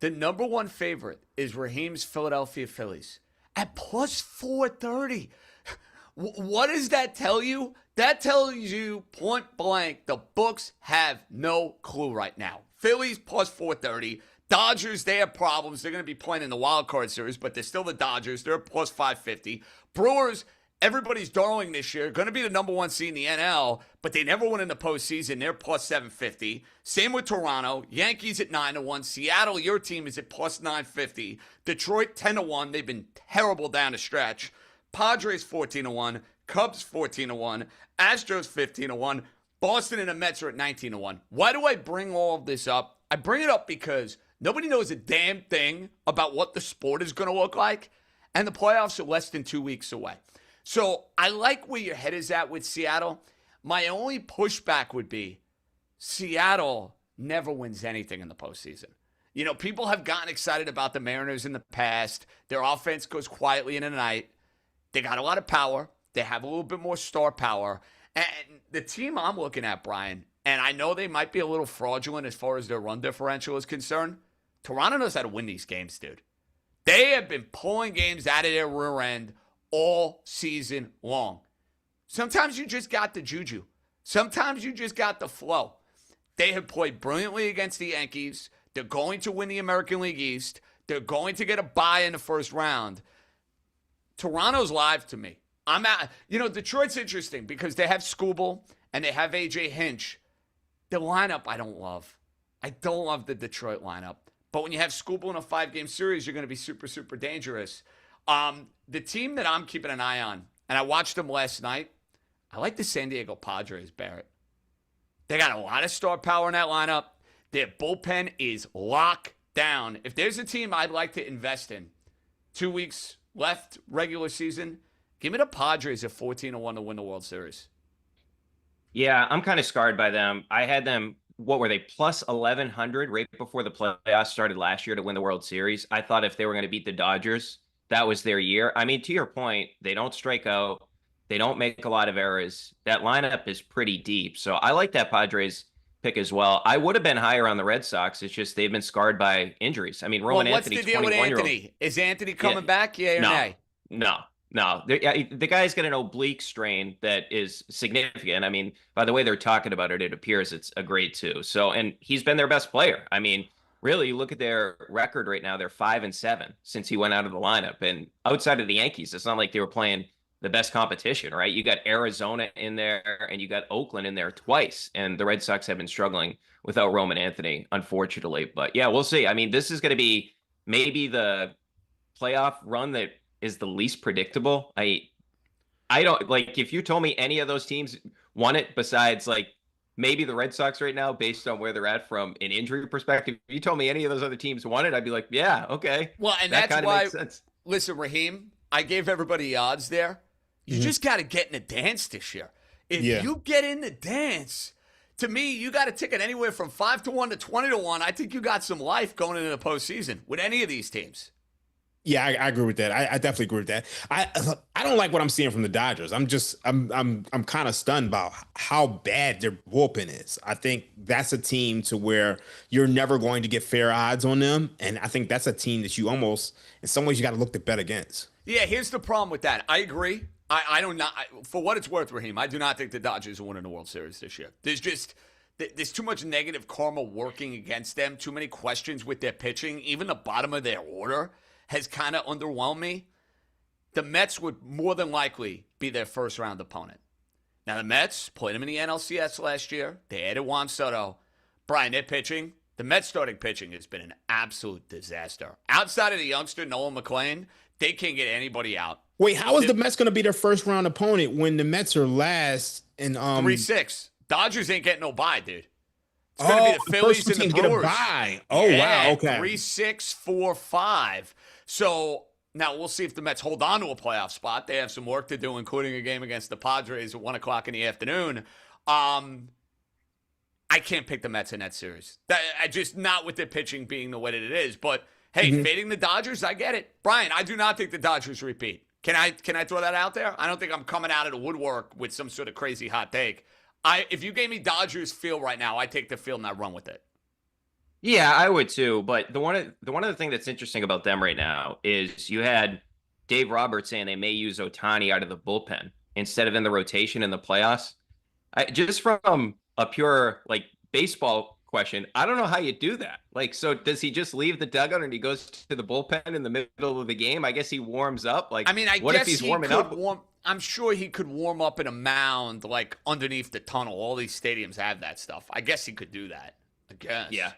The number 1 favorite is Raheem's Philadelphia Phillies at plus 430. What does that tell you? That tells you point blank, the books have no clue right now. Phillies plus 430. Dodgers, they have problems. They're going to be playing in the wild card series, but they're still the Dodgers. They're plus 550. Brewers, everybody's darling this year, going to be the number 1 seed in the NL, but they never went in the postseason. They're plus 750. Same with Toronto. Yankees at 9-1. Seattle, your team, is at plus 950. Detroit 10-1. They've been terrible down the stretch. Padres 14-1. Cubs 14-1. Astros 15-1. Boston and the Mets are at 19-1. Why do I bring all of this up? I bring it up because nobody knows a damn thing about what the sport is going to look like, and the playoffs are less than 2 weeks away. So I like where your head is at with Seattle. My only pushback would be Seattle never wins anything in the postseason. You know, people have gotten excited about the Mariners in the past. Their offense goes quietly in the night. They got a lot of power. They have a little bit more star power. And the team I'm looking at, Brian, and I know they might be a little fraudulent as far as their run differential is concerned, Toronto knows how to win these games, dude. They have been pulling games out of their rear end all season long. Sometimes you just got the juju. Sometimes you just got the flow. They have played brilliantly against the Yankees. They're going to win the American League East. They're going to get a bye in the first round. Toronto's live to me. Detroit's interesting because they have Skubal and they have AJ Hinch. The lineup I don't love. I don't love the Detroit lineup. But when you have Skubal in a 5-game series, you're going to be super, super dangerous. The team that I'm keeping an eye on, and I watched them last night, I like the San Diego Padres, Barrett. They got a lot of star power in that lineup. Their bullpen is locked down. If there's a team I'd like to invest in, 2 weeks left regular season, give me the Padres at 14-1 to win the World Series. Yeah, I'm kind of scarred by them. I had them, what were they, plus 1,100 right before the playoffs started last year to win the World Series. I thought if they were going to beat the Dodgers, that was their year. I mean, to your point, they don't strike out. They don't make a lot of errors. That lineup is pretty deep. So I like that Padres pick as well. I would have been higher on the Red Sox. It's just they've been scarred by injuries. I mean, Roman Anthony, what's the deal with Anthony? Is Anthony coming back? Yeah or nay? No. The guy's got an oblique strain that is significant. I mean, by the way they're talking about it, it appears it's a grade 2. So, and he's been their best player. I mean, really, you look at their record right now, they're 5-7 since he went out of the lineup. And outside of the Yankees, it's not like they were playing the best competition, right? You got Arizona in there and you got Oakland in there twice. And the Red Sox have been struggling without Roman Anthony, unfortunately. But yeah, we'll see. I mean, this is going to be maybe the playoff run that is the least predictable. I don't like, if you told me any of those teams won it besides like maybe the Red Sox right now, based on where they're at from an injury perspective, if you told me any of those other teams won it, I'd be like, yeah, okay. Well, and that that's why, makes sense. Listen, Raheem, I gave everybody odds there. You just got to get in the dance this year. If you get in the dance, to me, you got a ticket anywhere from 5-1 to 20-1. I think you got some life going into the postseason with any of these teams. Yeah, I agree with that. I definitely agree with that. I don't like what I'm seeing from the Dodgers. I'm kind of stunned by how bad their bullpen is. I think that's a team to where you're never going to get fair odds on them, and I think that's a team that you almost, in some ways, you got to look to bet against. Yeah, here's the problem with that. I agree. I do not, for what it's worth, Raheem, I do not think the Dodgers are winning the World Series this year. There's too much negative karma working against them, too many questions with their pitching. Even the bottom of their order has kind of underwhelmed me. The Mets would more than likely be their first-round opponent. Now, the Mets played them in the NLCS last year. They added Juan Soto. Brian, their pitching, the Mets starting pitching has been an absolute disaster. Outside of the youngster, Nolan McLean, they can't get anybody out. Wait, how is the Mets going to be their first-round opponent when the Mets are last in 3-6? Dodgers ain't getting no bye, dude. It's going to be the Phillies and the Brewers. Get a bye. Oh, yeah, wow, okay. 3-6, 4-5. So now we'll see if the Mets hold on to a playoff spot. They have some work to do, including a game against the Padres at 1 o'clock in the afternoon. I can't pick the Mets in that series. I just not with their pitching being the way that it is. But hey, fading the Dodgers, I get it. Brian, I do not think the Dodgers repeat. Can I throw that out there? I don't think I'm coming out of the woodwork with some sort of crazy hot take. If you gave me Dodgers feel right now, I take the field and I run with it. Yeah, I would too. But the one of the thing that's interesting about them right now is you had Dave Roberts saying they may use Ohtani out of the bullpen instead of in the rotation in the playoffs. Just from a pure like baseball question, I don't know how you do that. Like, so does he just leave the dugout and he goes to the bullpen in the middle of the game? I guess he warms up. Like, I mean, what guess if he's warming up? I'm sure he could warm up in a mound like underneath the tunnel. All these stadiums have that stuff. I guess he could do that. I guess. Yeah.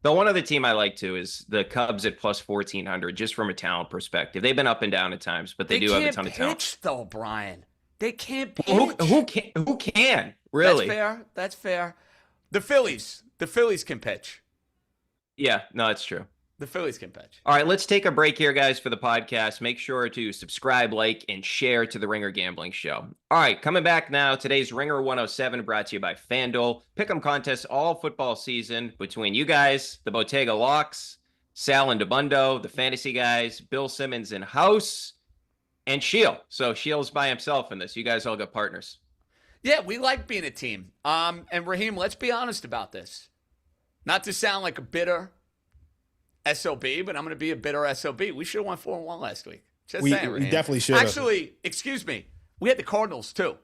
The one other team I like too is the Cubs at plus 1,400, just from a talent perspective. They've been up and down at times, but they do have a ton of talent. They can't pitch, though, Brian. They can't pitch. Who can? Really? That's fair. The Phillies can pitch. Yeah, no, it's true. The Phillies can pitch. All right, let's take a break here, guys, for the podcast. Make sure to subscribe, like, and share to the Ringer Gambling Show. All right, coming back now. Today's Ringer 107 brought to you by FanDuel. Pick'em contests all football season between you guys, the Bottega Locks, Sal and DeBundo, the Fantasy guys, Bill Simmons in house, and Sheil. So Sheil's by himself in this. You guys all got partners. Yeah, we like being a team. And Raheem, let's be honest about this. Not to sound like a bitter SOB, but I'm going to be a bitter SOB. We should have won 4-1 last week. We definitely should have. Actually, excuse me, we had the Cardinals too.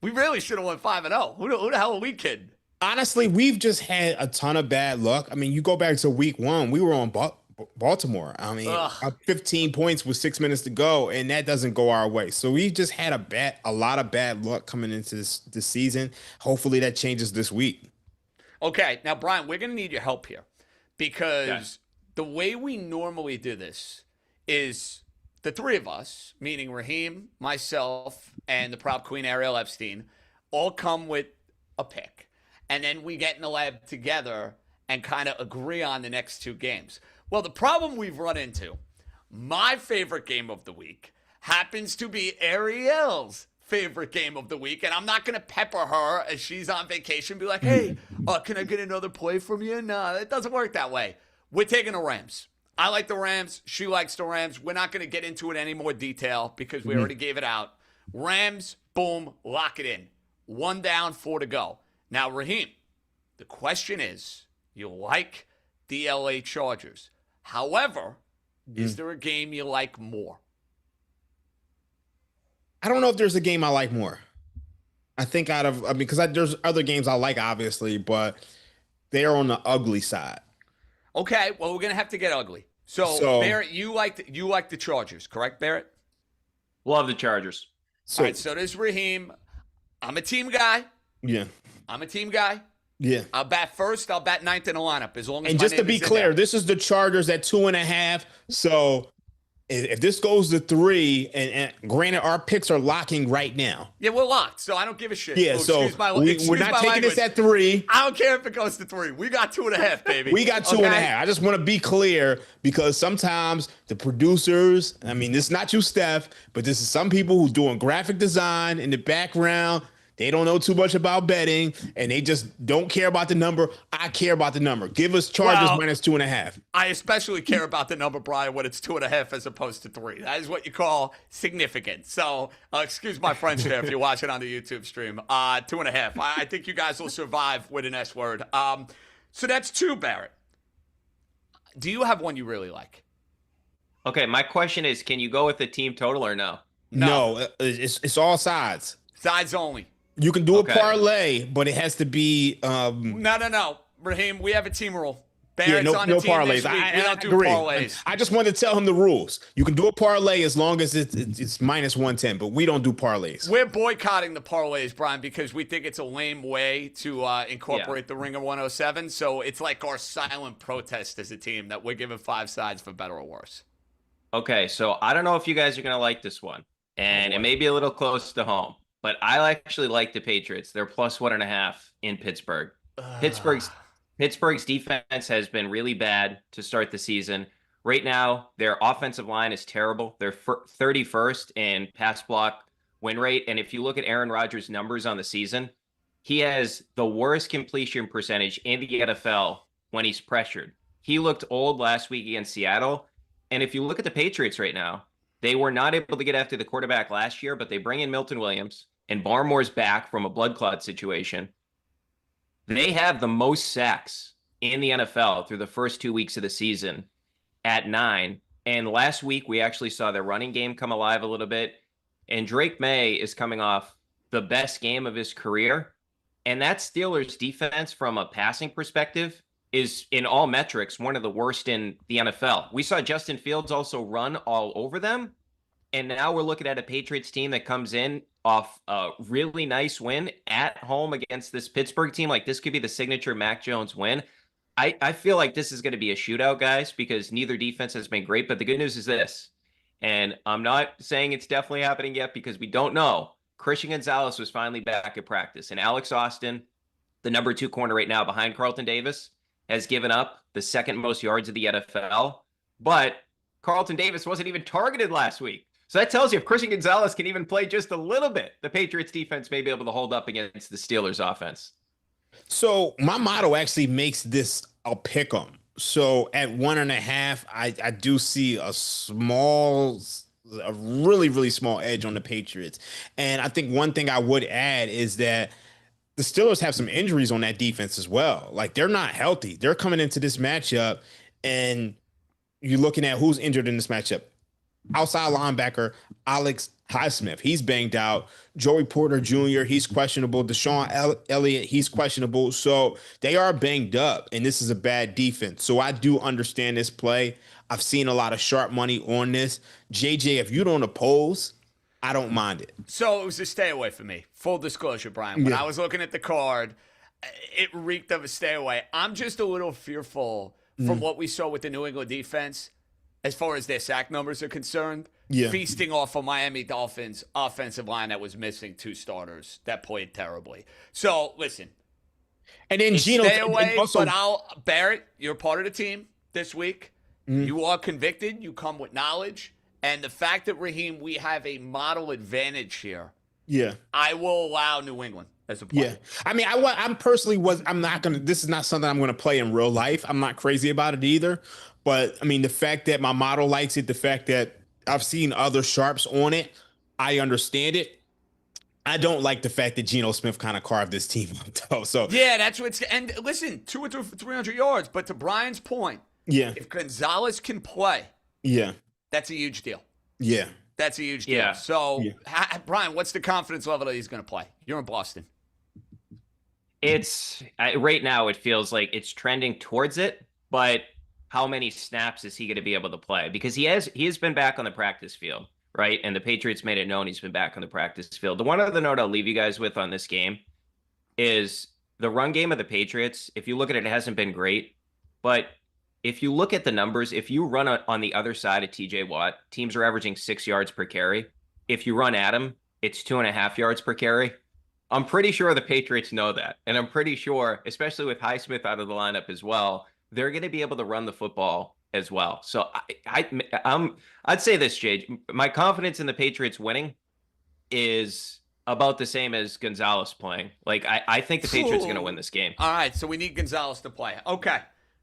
We really should have won 5-0. Who the hell are we kidding? Honestly, we've just had a ton of bad luck. I mean, you go back to week 1, we were on Baltimore. I mean, 15 points with 6 minutes to go, and that doesn't go our way. So we just had a lot of bad luck coming into this season. Hopefully that changes this week. Okay, now, Brian, we're going to need your help here because the way we normally do this is the three of us, meaning Raheem, myself, and the prop queen Ariel Epstein, all come with a pick. And then we get in the lab together and kind of agree on the next two games. Well, the problem we've run into, my favorite game of the week happens to be Ariel's favorite game of the week. And I'm not going to pepper her as she's on vacation, be like, hey, can I get another play from you? No, it doesn't work that way. We're taking the Rams. I like the Rams. She likes the Rams. We're not going to get into it any more detail because we already gave it out. Rams, boom, lock it in. 1 down, 4 to go. Now, Raheem, the question is, you like the LA Chargers. However, is there a game you like more? I don't know if there's a game I like more. I think because there's other games I like, obviously, but they're on the ugly side. Okay, well, we're going to have to get ugly. So Barrett, you like the Chargers, correct, Barrett? Love the Chargers. All right, so there's Raheem. I'm a team guy. Yeah. I'm a team guy. Yeah. I'll bat first. I'll bat ninth in the lineup as long as. And just to be clear, this is the Chargers at 2.5. So if this goes to 3, and granted, our picks are locking right now. Yeah, we're locked, so I don't give a shit. Yeah, so we're not taking this at 3. I don't care if it goes to 3. We got 2.5, baby. We got 2.5. I just want to be clear because sometimes the producers, I mean, this is not you, Steph, but this is some people who's doing graphic design in the background. They don't know too much about betting, and they just don't care about the number. I care about the number. Give us Chargers minus 2.5. I especially care about the number, Brian, when it's 2.5 as opposed to 3. That is what you call significant. So, excuse my French there if you're watching on the YouTube stream. 2.5. I think you guys will survive with an S word. So that's 2, Barrett. Do you have one you really like? Okay, my question is, can you go with the team total or no? No, it's all sides. Sides only. You can do a parlay, but it has to be. No. Raheem, we have a team rule. Barrett's on the team parlays. This week. We don't do agree. parlays. I just wanted to tell him the rules. You can do a parlay as long as it's minus 110, but we don't do parlays. We're boycotting the parlays, Brian, because we think it's a lame way to incorporate the Ringer 107. So it's like our silent protest as a team that we're giving 5 sides for better or worse. Okay, so I don't know if you guys are going to like this one, and it may be a little close to home. But I actually like the Patriots. They're plus 1.5 in Pittsburgh. Pittsburgh's defense has been really bad to start the season. Right now, their offensive line is terrible. They're 31st in pass block win rate. And if you look at Aaron Rodgers' numbers on the season, he has the worst completion percentage in the NFL when he's pressured. He looked old last week against Seattle. And if you look at the Patriots right now, they were not able to get after the quarterback last year, but they bring in Milton Williams. And Barmore's back from a blood clot situation. They have the most sacks in the NFL through the first 2 weeks of the season at 9. And last week, we actually saw their running game come alive a little bit. And Drake May is coming off the best game of his career. And that Steelers defense, from a passing perspective, is in all metrics one of the worst in the NFL. We saw Justin Fields also run all over them. And now we're looking at a Patriots team that comes in off a really nice win at home against this Pittsburgh team. Like, this could be the signature Mac Jones win. I feel like this is going to be a shootout, guys, because neither defense has been great. But the good news is this, and I'm not saying it's definitely happening yet because we don't know. Christian Gonzalez was finally back at practice. And Alex Austin, the number 2 corner right now behind Carlton Davis, has given up the second most yards of the NFL. But Carlton Davis wasn't even targeted last week. So that tells you if Christian Gonzalez can even play just a little bit, the Patriots defense may be able to hold up against the Steelers offense. So my model actually makes this a pick 'em. So at 1.5, I do see a really, really small edge on the Patriots. And I think one thing I would add is that the Steelers have some injuries on that defense as well. Like, they're not healthy. They're coming into this matchup, and you're looking at who's injured in this matchup. Outside linebacker Alex Highsmith, he's banged out. Joey Porter Jr., he's questionable. Deshaun Elliott, he's questionable. So they are banged up, and this is a bad defense. So I do understand this play. I've seen a lot of sharp money on this. JJ, if you don't oppose, I don't mind it. So it was a stay away for me. Full disclosure, Brian. When I was looking at the card, it reeked of a stay away. I'm just a little fearful from what we saw with the New England defense. as far as their sack numbers are concerned. Yeah. Feasting off a Miami Dolphins offensive line that was missing 2 starters that played terribly. So, listen. And then Geno. Stay away, also, but Barrett, you're part of the team this week. Mm-hmm. You are convicted. You come with knowledge. And the fact that, Raheem, we have a model advantage here. Yeah. I will allow New England as a player. Yeah. I mean, I'm personally I'm not going to, this is not something I'm going to play in real life. I'm not crazy about it either. But I mean, the fact that my model likes it, the fact that I've seen other sharps on it, I understand it. I don't like the fact that Geno Smith kind of carved this team up, though. So yeah, that's what's. And listen, 200 or 300 yards. But to Brian's point, yeah, if Gonzalez can play, yeah, that's a huge deal. Yeah, that's a huge deal. Yeah. So, Brian, what's the confidence level that he's going to play? You're in Boston. It's right now. It feels like it's trending towards it, but how many snaps is he going to be able to play? Because he has been back on the practice field, right? And the Patriots made it known he's been back on the practice field. The one other note I'll leave you guys with on this game is the run game of the Patriots. If you look at it, it hasn't been great. But if you look at the numbers, if you run on the other side of TJ Watt, teams are averaging 6 yards per carry. If you run at him, it's 2.5 yards per carry. I'm pretty sure the Patriots know that. And I'm pretty sure, especially with Highsmith out of the lineup as well, they're going to be able to run the football as well. So I'd say this, Jade. My confidence in the Patriots winning is about the same as Gonzalez playing. Like, I think the Patriots are going to win this game. All right, so we need Gonzalez to play. Okay.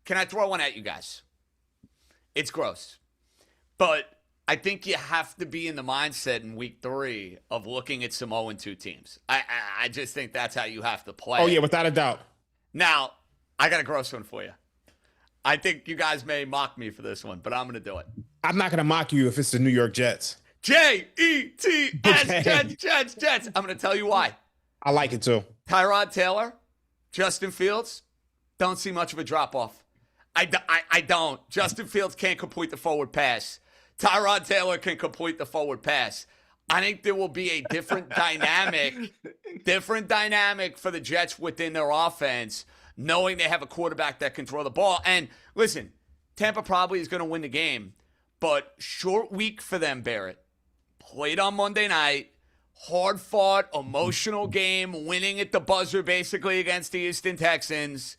Can I throw one at you guys? It's gross. But I think you have to be in the mindset in week 3 of looking at some 0-2 teams. I just think that's how you have to play. Oh, yeah, without a doubt. Now, I got a gross one for you. I think you guys may mock me for this one, but I'm going to do it. I'm not going to mock you if it's the New York Jets. Jets, Jets. I'm going to tell you why. I like it too. Tyrod Taylor, Justin Fields, don't see much of a drop-off. I don't. Justin Fields can't complete the forward pass. Tyrod Taylor can complete the forward pass. I think there will be a different dynamic for the Jets within their offense, knowing they have a quarterback that can throw the ball. And listen, Tampa probably is going to win the game, but short week for them, Barrett. Played on Monday night, hard-fought, emotional game, winning at the buzzer basically against the Houston Texans.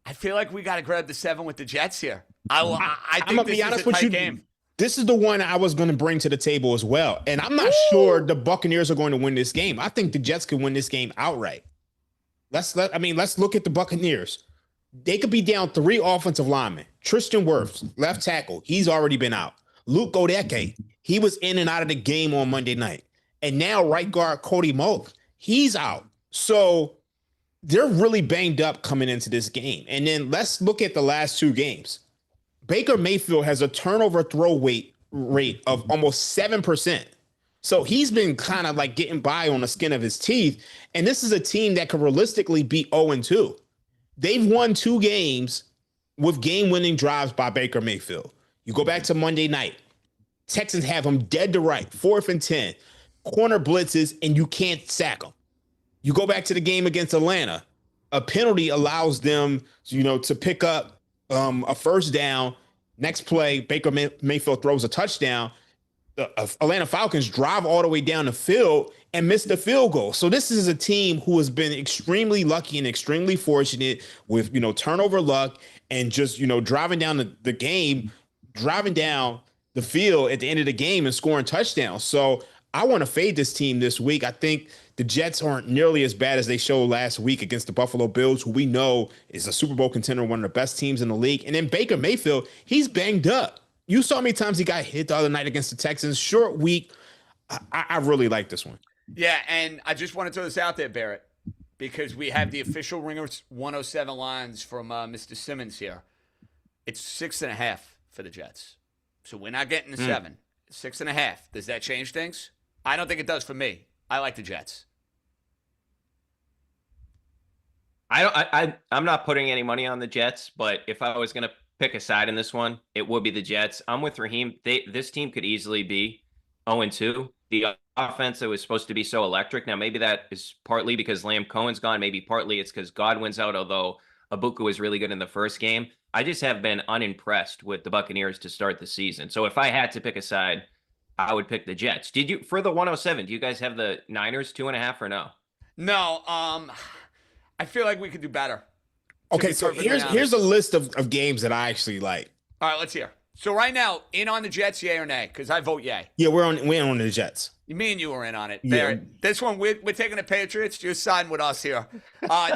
I feel like we got to grab the 7 with the Jets here. I think this is a tight game. This is the one I was going to bring to the table as well. And I'm not sure the Buccaneers are going to win this game. I think the Jets could win this game outright. Let's look at the Buccaneers. They could be down 3 offensive linemen. Tristan Wirfs, left tackle, he's already been out. Luke Godeke, he was in and out of the game on Monday night. And now right guard Cody Mulk, he's out. So they're really banged up coming into this game. And then let's look at the last 2 games. Baker Mayfield has a turnover throw rate of almost 7%. So he's been kind of like getting by on the skin of his teeth. And this is a team that could realistically beat 0-2. They've won 2 games with game-winning drives by Baker Mayfield. You go back to Monday night. Texans have him dead to right, 4th and 10. Corner blitzes, and you can't sack them. You go back to the game against Atlanta. A penalty allows them, to pick up a first down. Next play, Baker Mayfield throws a touchdown. The Atlanta Falcons drive all the way down the field and miss the field goal. So this is a team who has been extremely lucky and extremely fortunate with, turnover luck and just, driving down the game, driving down the field at the end of the game and scoring touchdowns. So I want to fade this team this week. I think the Jets aren't nearly as bad as they showed last week against the Buffalo Bills, who we know is a Super Bowl contender, one of the best teams in the league. And then Baker Mayfield, he's banged up. You saw how many times he got hit the other night against the Texans. Short week. I really like this one. Yeah, and I just want to throw this out there, Barrett, because we have the official Ringers 107 lines from Mr. Simmons here. It's 6.5 for the Jets. So we're not getting the 7. 6.5. Does that change things? I don't think it does for me. I like the Jets. I'm not putting any money on the Jets, but if I was going to pick a side in this one, it would be the Jets. I'm with Raheem. This team could easily be 0-2. The offense that was supposed to be so electric. Now, maybe that is partly because Lamb Cohen's gone. Maybe partly it's because Godwin's out, although Ibuka was really good in the first game. I just have been unimpressed with the Buccaneers to start the season. So if I had to pick a side, I would pick the Jets. Did you, for the 107, do you guys have the Niners 2.5 or no? No, I feel like we could do better. Okay, so here's a list of games that I actually like. All right, let's hear. So right now, in on the Jets, yay or nay? Because I vote yay. Yeah, we're on the Jets. Me and you were in on it. Yeah. Barrett. This one, we're taking the Patriots. You're siding with us here.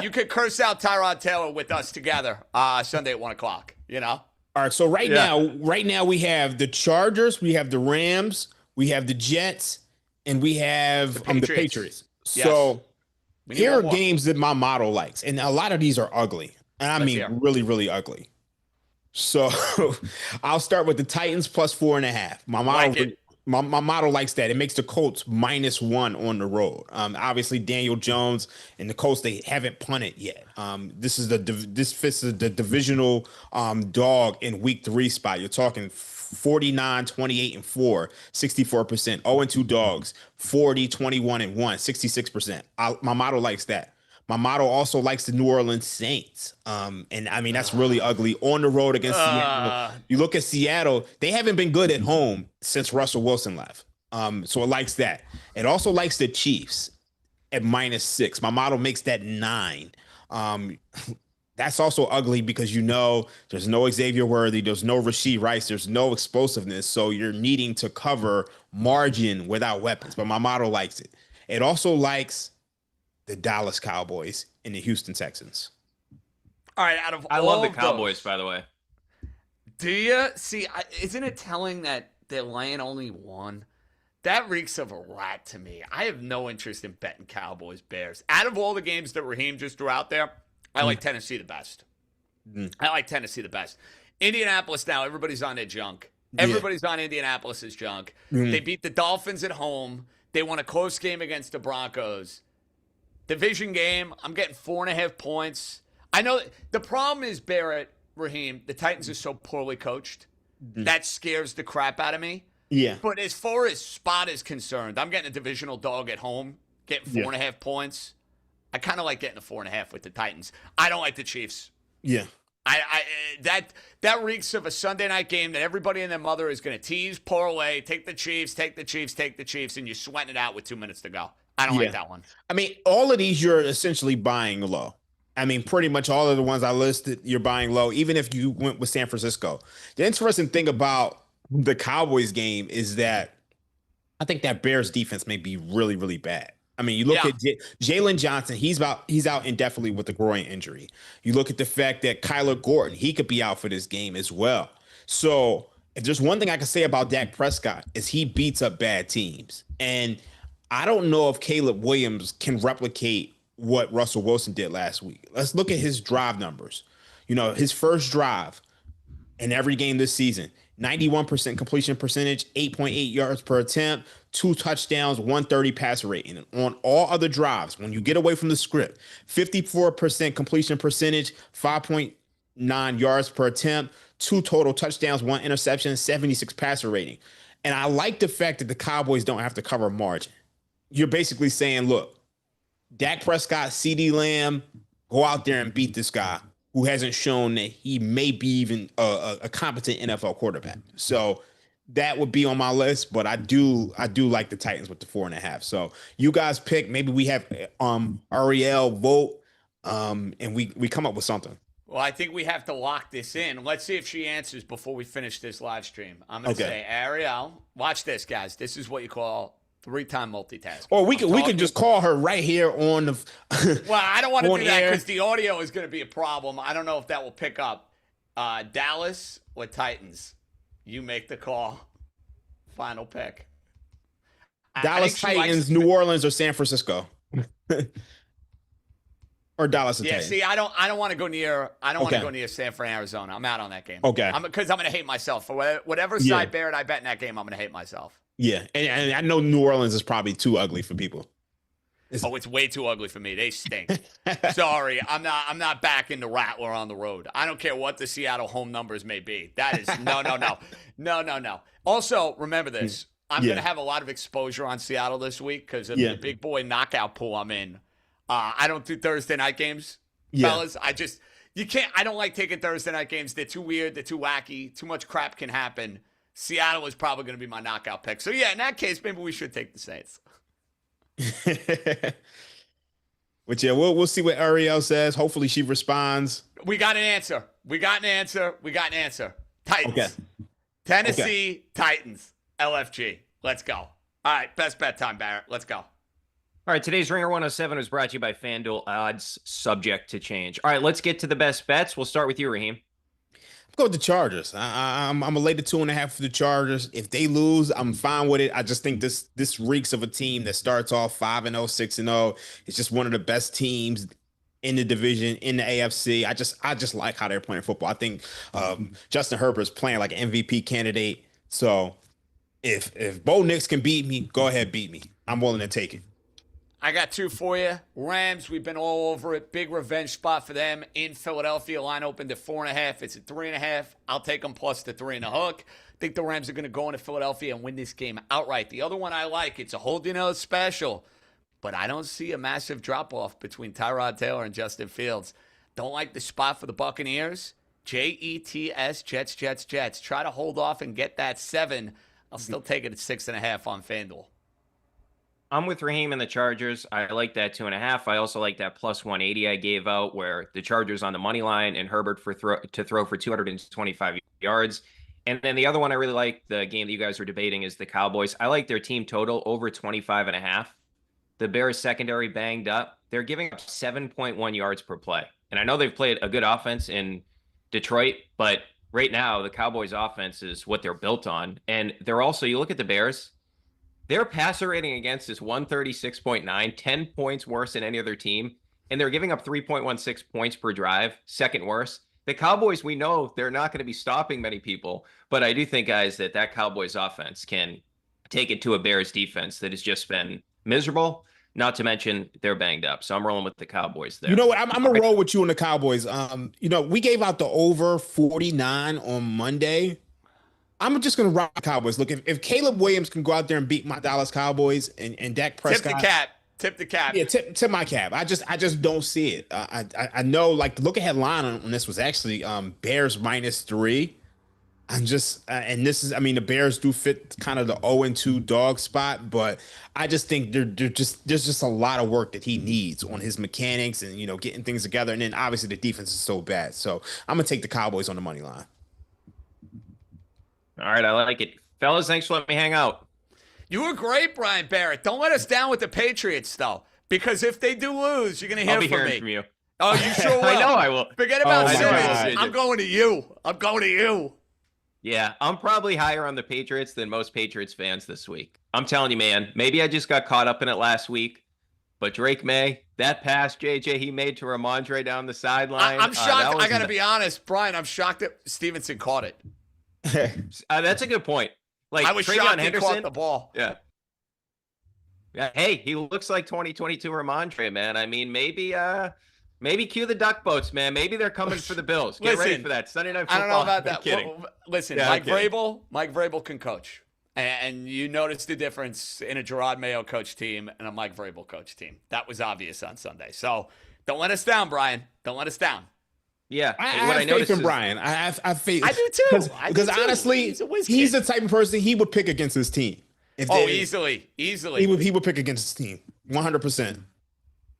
You could curse out Tyrod Taylor with us together Sunday at 1 o'clock, you know? All right, so right now we have the Chargers, we have the Rams, we have the Jets, and we have the Patriots. Yes. So here are games that my model likes, and a lot of these are ugly, and I mean really, really ugly. So I'll start with the Titans plus 4.5. My model likes that. It makes the Colts -1 on the road. Obviously Daniel Jones and the Colts, they haven't punted yet. This fits the divisional dog in week 3 spot. You're talking 49, 28 and 4, 64%. 0-2 dogs, 40, 21 and 1, 66%. My model likes that. My model also likes the New Orleans Saints. And I mean, that's really ugly on the road against Seattle. You look at Seattle, they haven't been good at home since Russell Wilson left. So it likes that. It also likes the Chiefs at -6. My model makes that 9. That's also ugly because there's no Xavier Worthy, there's no Rashee Rice, there's no explosiveness. So you're needing to cover margin without weapons. But my model likes it. It also likes the Dallas Cowboys and the Houston Texans. All right, I love the Cowboys, by the way. Do you see? Isn't it telling that they're laying only 1? That reeks of a rat to me. I have no interest in betting Cowboys Bears. Out of all the games that Raheem just threw out there, I like Tennessee the best. I like Tennessee the best. Indianapolis now, everybody's on their junk. Everybody's on Indianapolis's junk. They beat the Dolphins at home. They won a close game against the Broncos. Division game, I'm getting 4.5 points. I know the problem is, Barrett, Raheem, the Titans are so poorly coached. That scares the crap out of me. Yeah. But as far as spot is concerned, I'm getting a divisional dog at home, getting 4.5 points. I kind of like getting the 4.5 with the Titans. I don't like the Chiefs. Yeah. That reeks of a Sunday night game that everybody and their mother is going to tease, parlay, take the Chiefs, and you're sweating it out with 2 minutes to go. I don't like that one. I mean, all of these you're essentially buying low. I mean, pretty much all of the ones I listed, you're buying low, even if you went with San Francisco. The interesting thing about the Cowboys game is that I think that Bears defense may be really, really bad. I mean, you look at Jalen Johnson, he's out indefinitely with a groin injury. You look at the fact that Kyler Gordon, he could be out for this game as well. So if there's one thing I can say about Dak Prescott is he beats up bad teams. And I don't know if Caleb Williams can replicate what Russell Wilson did last week. Let's look at his drive numbers. His first drive in every game this season, 91% completion percentage, 8.8 yards per attempt, 2 touchdowns, 130 passer rating. And on all other drives, when you get away from the script, 54% completion percentage, 5.9 yards per attempt, 2 total touchdowns, 1 interception, 76 passer rating. And I like the fact that the Cowboys don't have to cover margin. You're basically saying, look, Dak Prescott, CeeDee Lamb, go out there and beat this guy who hasn't shown that he may be even a competent NFL quarterback. So that would be on my list, but I do like the Titans with the 4.5. So you guys pick. Maybe we have Ariel vote, and we come up with something. Well, I think we have to lock this in. Let's see if she answers before we finish this live stream. I'm going to say, Ariel, watch this, guys. This is what you call 3-time multitasking. Or we could just call her right here on the. Well, I don't want to do that because the audio is going to be a problem. I don't know if that will pick up. Dallas or Titans? You make the call. Final pick. Dallas Titans, New Orleans, or San Francisco. Or Dallas or Titans. See, I don't want to go near. I don't want to go near San Fran, Arizona. I'm out on that game. Okay. Because I'm going to hate myself for whatever side Barrett I bet in that game. I'm going to hate myself. Yeah, and I know New Orleans is probably too ugly for people. It's way too ugly for me. They stink. Sorry, I'm not backing the Rattler on the road. I don't care what the Seattle home numbers may be. That is no. Also, remember this. I'm going to have a lot of exposure on Seattle this week because of the big boy knockout pool I'm in. I don't do Thursday night games, fellas. You can't. I don't like taking Thursday night games. They're too weird. They're too wacky. Too much crap can happen. Seattle is probably going to be my knockout pick. So, yeah, in that case, maybe we should take the Saints. But yeah, we'll see what Ariel says. Hopefully she responds. We got an answer. We got an answer. Titans. Okay. Tennessee Titans. LFG. Let's go. All right. Best bet time, Barrett. Let's go. All right, today's Ringer 107 was brought to you by FanDuel. Odds subject to change. All right, let's get to the best bets. We'll start with you, Raheem. Go with the Chargers. I'm a late to 2.5 for the Chargers. If they lose, I'm fine with it. I just think this reeks of a team that starts off 5-0, 6-0. It's just one of the best teams in the division, in the AFC. I just like how they're playing football. I think Justin Herbert's playing like an MVP candidate. So if Bo Nix can beat me, go ahead, beat me. I'm willing to take it. I got two for you. Rams, we've been all over it. Big revenge spot for them in Philadelphia. Line opened at 4.5. It's at 3.5. I'll take them plus the 3.5. I think the Rams are going to go into Philadelphia and win this game outright. The other one I like, it's a holding out special, but I don't see a massive drop-off between Tyrod Taylor and Justin Fields. Don't like the spot for the Buccaneers. Jets, Jets. Try to hold off and get that 7. I'll still take it at 6.5 on FanDuel. I'm with Raheem and the Chargers. I like that 2.5. I also like that plus 180 I gave out, where the Chargers on the money line and Herbert to throw for 225 yards. And then the other one I really like, the game that you guys were debating, is the Cowboys. I like their team total over 25.5. The Bears secondary banged up. They're giving up 7.1 yards per play. And I know they've played a good offense in Detroit, but right now the Cowboys offense is what they're built on. And they're also, you look at the Bears, their passer rating against is 136.9, 10 points worse than any other team. And they're giving up 3.16 points per drive, second worst. The Cowboys, we know they're not going to be stopping many people. But I do think, guys, that Cowboys offense can take it to a Bears defense that has just been miserable. Not to mention they're banged up. So I'm rolling with the Cowboys there. You know what? I'm going to roll with you on the Cowboys. We gave out the over 49 on Monday. I'm just going to rock the Cowboys. Look, if Caleb Williams can go out there and beat my Dallas Cowboys and Dak Prescott. Tip the cap. Yeah, tip my cap. I just don't see it. I know, like, the look-ahead line on this was actually Bears -3. I'm just and this is, I mean, the Bears do fit kind of the 0-2 dog spot, but I just think there's just a lot of work that he needs on his mechanics and, getting things together. And then obviously the defense is so bad. So I'm going to take the Cowboys on the money line. All right, I like it. Fellas, thanks for letting me hang out. You were great, Brian Barrett. Don't let us down with the Patriots, though, because if they do lose, you're going to hear from you. Oh, you sure will. I know I will. Forget about Simmons. I'm going to you. Yeah, I'm probably higher on the Patriots than most Patriots fans this week. I'm telling you, man, maybe I just got caught up in it last week, but Drake May, that pass JJ he made to Ramondre down the sideline. I'm shocked. I got to be honest, Brian, I'm shocked that Stevenson caught it. That's a good point. Like, I was shocked he caught the ball. Yeah. Hey, he looks like 2022 Ramondre, man. I mean, maybe cue the duck boats, man. Maybe they're coming for the Bills. Get ready for that Sunday Night Football. I don't know about that. Kidding. Listen, yeah, Mike Vrabel can coach. And you notice the difference in a Gerard Mayo coach team and a Mike Vrabel coach team. That was obvious on Sunday. So don't let us down, Brian. Don't let us down. Yeah, I have faith in Brian. I have faith. I do too. Because honestly, he's the type of person he would pick against his team. Easily. He would pick against his team, 100%.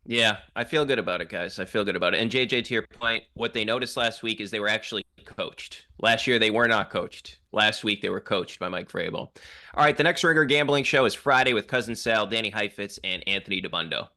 Yeah, I feel good about it, guys. I feel good about it. And JJ, to your point, what they noticed last week is they were actually coached. Last year, they were not coached. Last week, they were coached by Mike Vrabel. All right, the next Ringer Gambling Show is Friday with Cousin Sal, Danny Heifetz, and Anthony DeBundo.